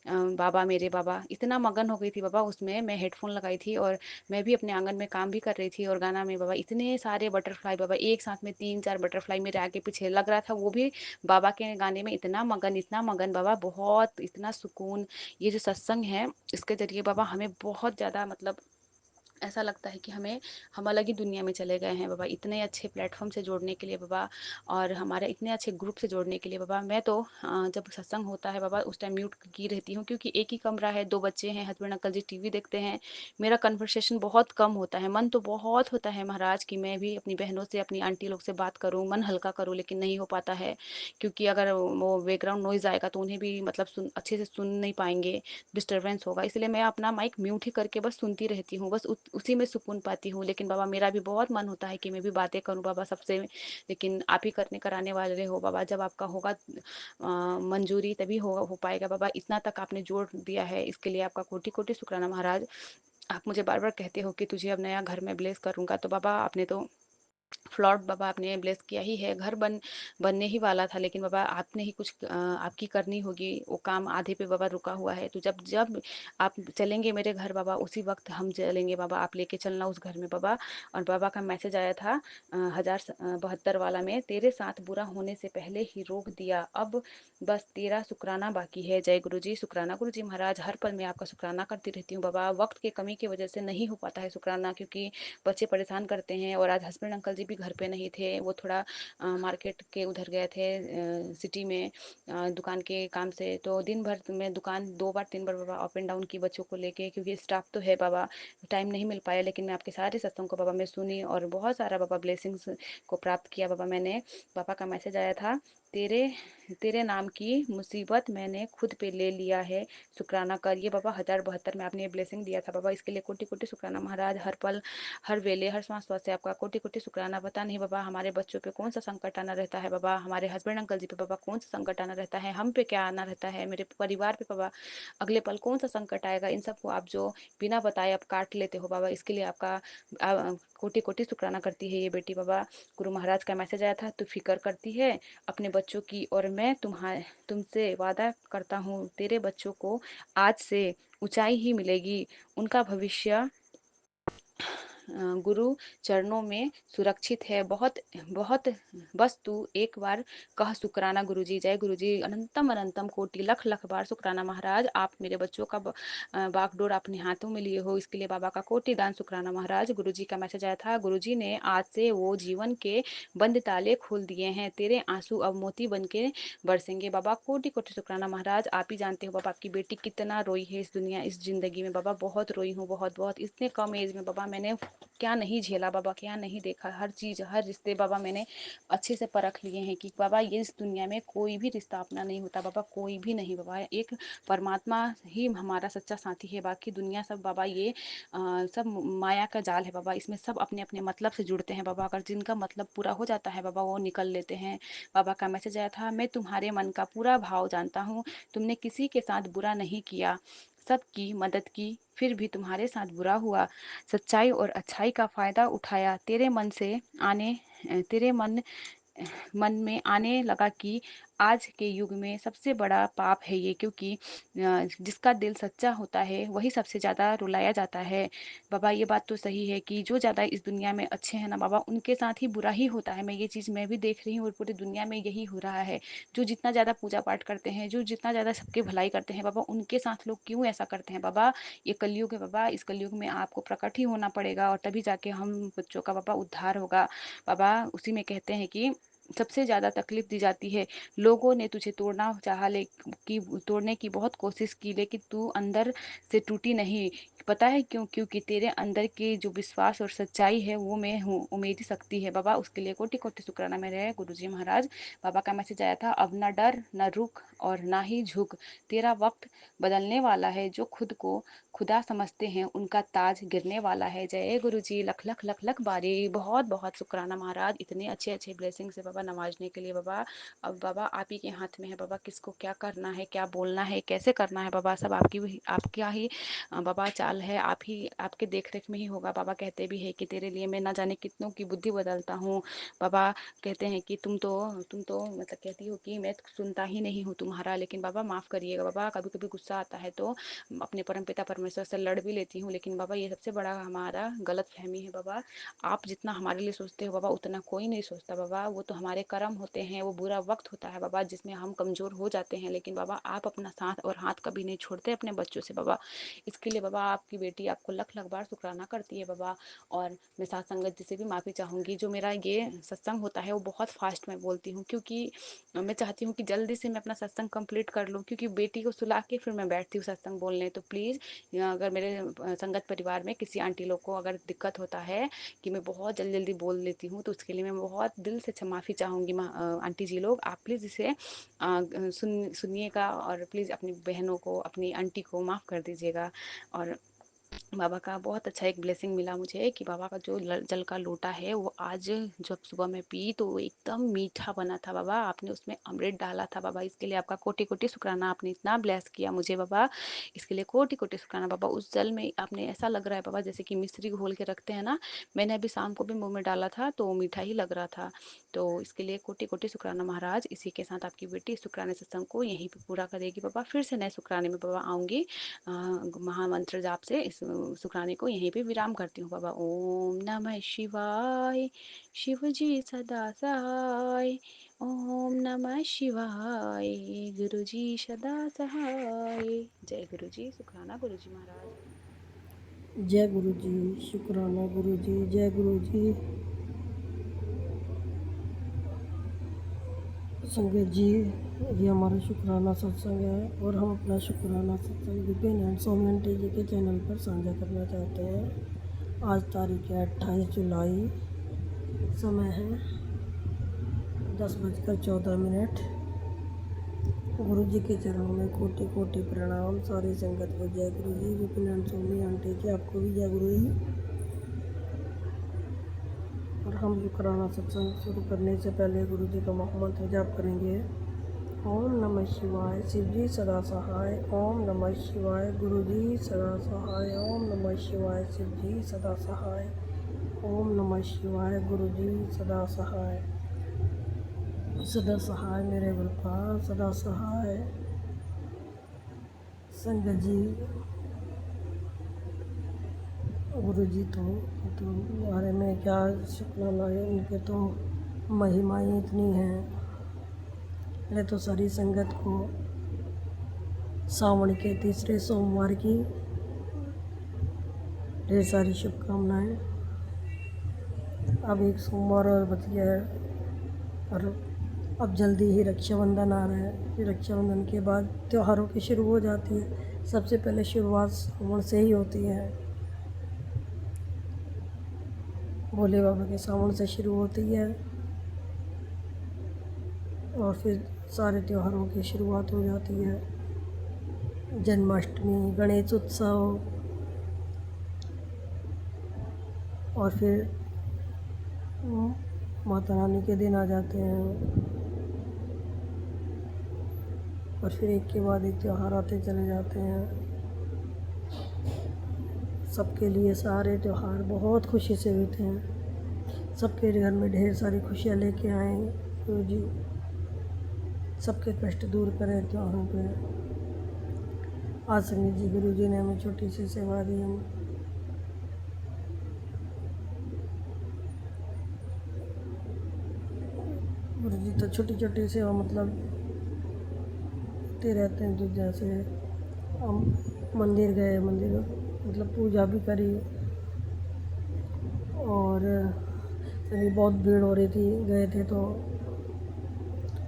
बाबा मेरे बाबा। इतना मगन हो गई थी बाबा उसमें, मैं हेडफोन लगाई थी और मैं भी अपने आंगन में काम भी कर रही थी, और गाना में बाबा इतने सारे बटरफ्लाई बाबा, एक साथ में 3-4 बटरफ्लाई मेरे आगे पीछे लग रहा था, वो भी बाबा के गाने में। इतना मगन बाबा, बहुत इतना सुकून। ये जो सत्संग है इसके जरिए बाबा हमें बहुत ज़्यादा मतलब ऐसा लगता है कि हम अलग ही दुनिया में चले गए हैं बाबा। इतने अच्छे प्लेटफॉर्म से जोड़ने के लिए बाबा, और हमारे इतने अच्छे ग्रुप से जोड़ने के लिए बाबा। मैं तो जब सत्संग होता है बाबा उस टाइम म्यूट की रहती हूँ, क्योंकि एक ही कमरा है, 2 बच्चे हैं, हस्बैंड अंकल जी टीवी देखते हैं। मेरा कन्वर्सेशन बहुत कम होता है। मन तो बहुत होता है महाराज कि मैं भी अपनी बहनों से, अपनी आंटी लोग से बात करूँ, मन हल्का करूँ, लेकिन नहीं हो पाता है। क्योंकि अगर वो बैकग्राउंड नॉइज़ आएगा तो उन्हें भी मतलब अच्छे से सुन नहीं पाएंगे, डिस्टर्बेंस होगा। इसलिए मैं अपना माइक म्यूट ही करके बस सुनती रहती हूँ, बस उसी में सुकून पाती हूँ। लेकिन बाबा मेरा भी बहुत मन होता है कि मैं भी बातें करूँ बाबा सबसे, लेकिन आप ही करने कराने वाले हो बाबा। जब आपका होगा मंजूरी तभी हो पाएगा बाबा। इतना तक आपने जोड़ दिया है, इसके लिए आपका कोटि कोटि शुक्राना महाराज। आप मुझे बार बार कहते हो कि तुझे अब नया घर में ब्लेस करूंगा, तो बाबा आपने तो फ्लॉट बाबा आपने ब्लेस किया ही है, घर बनने ही वाला था, लेकिन बाबा आपने ही कुछ आपकी करनी होगी, वो काम आधे पे बाबा रुका हुआ है। तो जब जब आप चलेंगे मेरे घर बाबा, उसी वक्त हम चलेंगे बाबा, आप लेके चलना उस घर में बाबा। और बाबा का मैसेज आया था 1072 वाला में, तेरे साथ बुरा होने से पहले ही रोक दिया, अब बस तेरा शुक्राना बाकी है। जय गुरु जी, शुक्राना गुरु जी महाराज। हर पल मैं आपका शुक्राना करती रहती हूँ बाबा। वक्त की कमी की वजह से नहीं हो पाता है शुक्राना, क्योंकि बच्चे परेशान करते हैं। और आज हस्बैंड अंकल जी भी घर पे नहीं थे, वो थोड़ा मार्केट के उधर गए थे, सिटी में दुकान के काम से। तो दिन भर मैं दुकान 2 बार 3 बार बाबा अप एंड डाउन की बच्चों को लेके, क्योंकि स्टाफ तो है बाबा, टाइम नहीं मिल पाया। लेकिन मैं आपके सारे सत्संग को बाबा मैं सुनी, और बहुत सारा बाबा ब्लेसिंग्स को प्राप्त किया बाबा मैंने। पापा का मैसेज आया था, तेरे तेरे नाम की मुसीबत मैंने खुद पे ले लिया है, शुक्राना कर। ये बाबा 1072 में आपने ब्लेसिंग दिया था बाबा, इसके लिए कोटि कोटि शुक्राना महाराज। हर पल, हर वेले, हर सांस से आपका कोटि कोटि शुक्राना। पता नहीं बाबा हमारे बच्चों पे कौन सा संकट आना रहता है बाबा, हमारे हस्बैंड अंकल जी पे बाबा कौन सा संकट आना रहता है, हम पे क्या आना रहता है, मेरे परिवार पे बाबा अगले पल कौन सा संकट आएगा। इन सबको आप जो बिना बताए आप काट लेते हो बाबा, इसके लिए आपका कोटि कोटि शुक्राना करती है ये बेटी बाबा। गुरु महाराज का मैसेज आया था, तू फिक्र करती है अपने बच्चों की, और मैं तुमसे वादा करता हूँ तेरे बच्चों को आज से ऊंचाई ही मिलेगी। उनका भविष्य गुरु चरणों में सुरक्षित है। बहुत बहुत बस तू एक बार कह शुक्राना गुरु जी। जय गुरु जी, अनंतम अनंतम कोटि लख लख बार शुक्राना महाराज। आप मेरे बच्चों का बागडोर अपने हाथों में लिए हो, इसके लिए बाबा का कोटि दान शुक्राना महाराज। गुरु जी का मैसेज आया था, गुरु जी ने आज से वो जीवन के बंद ताले खोल दिए हैं, तेरे आंसू अब मोती बन के बरसेंगे बाबा। कोटि कोटि शुक्राना महाराज। आप ही जानते हो बाबा आपकी बेटी कितना रोई है इस दुनिया, इस जिंदगी में बाबा, बहुत रोई हूँ, बहुत बहुत। इतने कम एज में बाबा मैंने क्या नहीं झेला बाबा, क्या नहीं देखा, हर चीज, हर रिश्ते बाबा मैंने अच्छे से परख लिए हैं कि बाबा ये इस दुनिया में कोई भी रिश्ता अपना नहीं होता बाबा, कोई भी नहीं बाबा। एक परमात्मा ही हमारा सच्चा साथी है, बाकी दुनिया सब बाबा ये सब माया का जाल है बाबा। इसमें सब अपने अपने मतलब से जुड़ते हैं बाबा, अगर जिनका मतलब पूरा हो जाता है बाबा वो निकल लेते हैं। बाबा का मैसेज आया था, मैं तुम्हारे मन का पूरा भाव जानता हूँ, तुमने किसी के साथ बुरा नहीं किया, सबकी मदद की, फिर भी तुम्हारे साथ बुरा हुआ, सच्चाई और अच्छाई का फायदा उठाया। तेरे मन में आने लगा कि आज के युग में सबसे बड़ा पाप है ये, क्योंकि जिसका दिल सच्चा होता है वही सबसे ज़्यादा रुलाया जाता है। बाबा ये बात तो सही है कि जो ज़्यादा इस दुनिया में अच्छे हैं ना बाबा, उनके साथ ही बुरा ही होता है। ये चीज़ मैं भी देख रही हूँ और पूरी दुनिया में यही हो रहा है। जो जितना ज़्यादा पूजा पाठ करते हैं, जो जितना ज़्यादा सबके भलाई करते हैं बाबा, उनके साथ लोग क्यों ऐसा करते हैं बाबा। ये कलयुग है बाबा, इस कलयुग में आपको प्रकट ही होना पड़ेगा और तभी जाके हम बच्चों का बाबा उद्धार होगा। बाबा उसी में कहते हैं कि सबसे ज़्यादा तकलीफ दी जाती है। लोगों ने तुझे तोड़ना चाहा, कि तोड़ने की बहुत कोशिश की, लेकिन तू अंदर से टूटी नहीं। पता है क्यों? क्योंकि तेरे अंदर की जो विश्वास और सच्चाई है वो मैं हूँ, उम्मीद शक्ति है बाबा। उसके लिए कोटि कोटि शुक्राना मेरे गुरुजी महाराज। बाबा का मैसेज आया था, अब न डर न रुक और ना ही झुक, तेरा वक्त बदलने वाला है। जो खुद को खुदा समझते हैं उनका ताज गिरने वाला है। जय गुरुजी, लख लख लख लख बारी। बहुत बहुत शुक्राना महाराज, इतने अच्छे अच्छे ब्लेसिंग से बाबा नवाजने के लिए बाबा। अब बाबा आप ही के हाथ में है बाबा, किसको क्या करना है, क्या बोलना है, कैसे करना है बाबा, सब आपका ही बाबा चाल है। आप ही आपके देख रेख में ही होगा। बाबा कहते भी है कि तेरे लिए मैं ना जाने कितनों की बुद्धि बदलता हूँ। बाबा कहते हैं कि तुम तो मतलब कहती हो कि मैं सुनता ही नहीं हूँ तुम्हारा, लेकिन बाबा माफ़ करिएगा बाबा, कभी कभी गुस्सा आता है तो अपने परमपिता परमेश्वर से लड़ भी लेती हूँ। लेकिन बाबा ये सबसे बड़ा हमारा गलत फहमी है बाबा। आप जितना हमारे लिए सोचते हो बाबा, उतना कोई नहीं सोचता बाबा। वो तो हमारे कर्म होते हैं, वो बुरा वक्त होता है बाबा जिसमें हम कमज़ोर हो जाते हैं। लेकिन बाबा आप अपना साथ और हाथ कभी नहीं छोड़ते अपने बच्चों से बाबा। इसके लिए बाबा आपकी बेटी आपको लख लख बार शुक्राना करती है बाबा। और मैं साथ संगत जी से भी माफ़ी चाहूँगी। जो मेरा ये सत्संग होता है वो बहुत फास्ट में बोलती हूँ, क्योंकि मैं चाहती हूँ कि जल्दी से मैं अपना सत्संग कंप्लीट कर लूँ, क्योंकि बेटी को सुला के फिर मैं बैठती हूँ सत्संग बोलने। तो प्लीज़ अगर मेरे संगत परिवार में किसी आंटी लोग को अगर दिक्कत होता है कि मैं बहुत जल्दी जल्दी बोल लेती हूँ, तो उसके लिए मैं बहुत दिल से माफ़ी चाहूँगी। आंटी जी लोग आप प्लीज़ इसे सुनिएगा और प्लीज़ अपनी बहनों को, अपनी आंटी को माफ़ कर दीजिएगा। और बाबा का बहुत अच्छा एक ब्लेसिंग मिला मुझे कि बाबा का जो जल का लोटा है वो आज जब सुबह में पी तो वो एकदम मीठा बना था बाबा। आपने उसमें अमृत डाला था बाबा, इसके लिए आपका कोटि कोटि शुक्राना। आपने इतना ब्लेस किया मुझे बाबा, इसके लिए कोटि कोटि शुक्राना बाबा। उस जल में आपने ऐसा लग रहा है बाबा जैसे कि मिश्री घोल के रखते हैं ना, मैंने अभी शाम को भी मुँह में डाला था तो मीठा ही लग रहा था। तो इसके लिए कोटि कोटि शुक्राना महाराज। इसी के साथ आपकी बेटी शुक्राने सत्संग को यहीं पर पूरा करेगी बाबा। फिर से नए शुक्राने में बाबा आऊँगी महामंत्र जाप से। इस शुक्राने को यहीं पे विराम करती हूँ बाबा। ओम नमः शिवाय, शिव जी सदा सहाय। ओम नमः शिवाय, गुरु जी सदा सहाय। जय गुरु जी, शुक्राना गुरु जी महाराज। जय गुरु जी, शुक्राना गुरु जी, जय गुरु जी। संगत जी, ये हमारा शुक्राना सत्संग है और हम अपना शुक्राना सत्संग विपिन एंड सौम्य आंटी जी के चैनल पर साझा करना चाहते हैं। आज तारीख है 28 जुलाई, समय है 10:14। गुरु जी के चरणों में कोटि कोटि प्रणाम। सारी संगत को जय गुरु जी। विपिन एंड सौम्य आंटी जी आपको भी जय गुरु जी। और हम शुक्राना सत्संग शुरू करने से पहले गुरु जी का महामंत्र जाप करेंगे। ओम नमः शिवाय, शिव जी सदा सहाय। ओम नमः शिवाय, गुरु जी सदा सहाय। ओम नमः शिवाय, शिव जी सदा सहाय। ओम नमः शिवाय, गुरु जी सदा सहाय। सदा सहाय मेरे गुरुपाल, सदा सहाय। संगत जी, गुरु जी तो बारे में क्या शुक्राना है, उनके तो महिमाएं इतनी हैं। पहले तो सारी संगत को सावन के तीसरे सोमवार की ढेर सारी शुभकामनाएं। अब एक सोमवार और बच गया है और अब जल्दी ही रक्षाबंधन आ रहा है। फिर रक्षाबंधन के बाद त्योहारों की शुरू हो जाती है। सबसे पहले शुरुआत सावन से ही होती है। भोले बाबा के सावन से शुरू होती है और फिर सारे त्योहारों की शुरुआत हो जाती है। जन्माष्टमी, गणेश उत्सव और फिर माता रानी के दिन आ जाते हैं और फिर एक के बाद एक त्यौहार आते चले जाते हैं। सबके लिए सारे त्यौहार बहुत खुशी से बीते हैं। सबके घर में ढेर सारी खुशियाँ लेके आए गुरु जी। सबके कष्ट दूर करें त्योहारों पे। आज संगीत जी गुरु जी ने हमें छोटी सी सेवा दी। हम गुरु जी तो छोटी छोटी सेवा मतलब करते रहते हैं। तो जैसे हम मंदिर गए, मंदिर मतलब पूजा भी करी, और अभी बहुत भीड़ हो रही थी, गए थे तो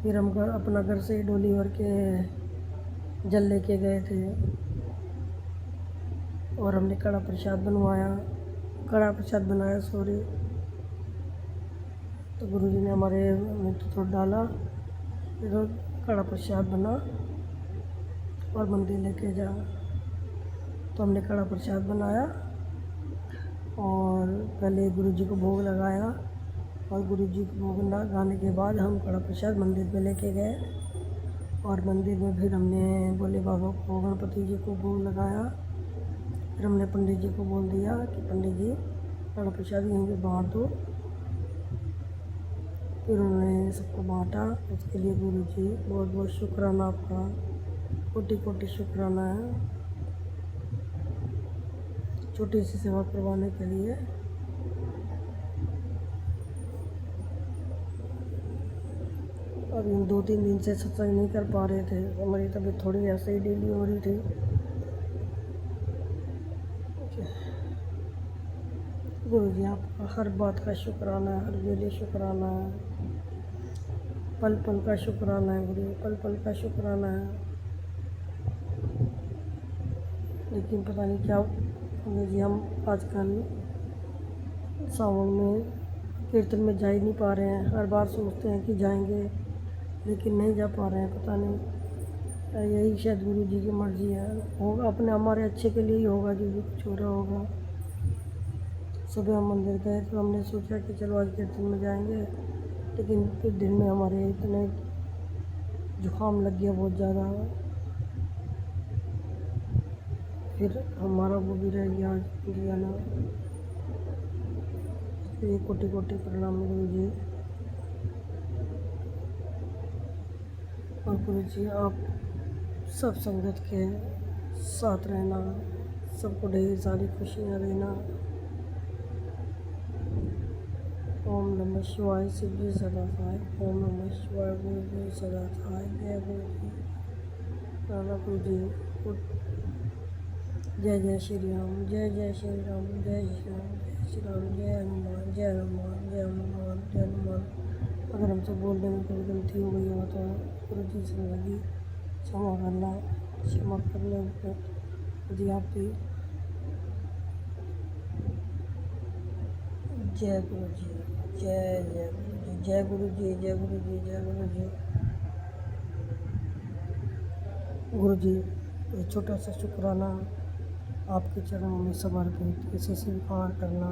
फिर हम अपना घर से डोली भर के जल लेके गए थे, और हमने कड़ा प्रसाद बनाया सॉरी। तो गुरु जी ने हमारे में तो थोड़ा डाला, फिर कड़ा प्रसाद बना और मंदिर लेके जा। तो हमने कड़ा प्रसाद बनाया और पहले गुरु जी को भोग लगाया, और गुरु जी को भोग लगाने के बाद हम कड़ा प्रसाद मंदिर पे लेके गए, और मंदिर में फिर हमने भोले बाबा को, गणपति जी को भोग लगाया। फिर हमने पंडित जी को बोल दिया कि पंडित जी कड़ा प्रसाद यहीं पे बांट दो। फिर उन्होंने सबको बांटा। उसके लिए गुरु जी बहुत बहुत शुक्राना आपका, कोटि कोटि शुक्राना है छोटी सी सेवा करवाने के लिए। अभी 2-3 दिन से सत्संग नहीं कर पा रहे थे, हमारी तबीयत थोड़ी ऐसे ही डेली हो रही थी। गुरु जी आपका हर बात का शुक्राना है, हर वेले शुक्राना है, पल पल का शुक्राना है गुरु, पल पल का शुक्राना है। लेकिन पता नहीं क्या गुरु जी, हम आजकल सावन में कीर्तन में जा ही नहीं पा रहे हैं। हर बार सोचते हैं कि जाएंगे, लेकिन नहीं जा पा रहे हैं। पता नहीं, यही शायद गुरु जी की मर्जी है, होगा अपने हमारे अच्छे के लिए ही होगा, जो भी कुछ हो रहा होगा। सुबह हम मंदिर गए तो हमने सोचा कि चलो आज कीर्तन में जाएंगे, लेकिन फिर दिन में हमारे इतने जुकाम लग गया बहुत ज़्यादा, फिर हमारा वो भी रह गया आज जाना। ये कोटि कोटि प्रणाम गुरु जी। और गुरु जी आप सब संगत के साथ रहना, सबको ढेर सारी खुशियाँ देना। ओम नमः शिवाय, शिव जी सदा सहाय। ओम नमः शिवाय, गुरु जी सदा सहाय। जय गुरु जी, राधा गुरु जी। जय जय श्री राम, जय जय श्री राम, जय श्री राम, जय श्री राम, जय हनुमान, जय हनुमान, जय हनुमान, जय हनुमान। अगर हमसे बोलने में कोई गलती हो गई हो तो गुरु जी से लगी क्षमा करना, क्षमा करने पर जी आपकी। जय गुरु जी, जय जय गुरु जी, जय गुरु जी, जय गुरु जी, जय गुरु जी। गुरु जी ये छोटा सा शुक्राना आपके चरणों में समर्पित, इसे स्वीकार करना।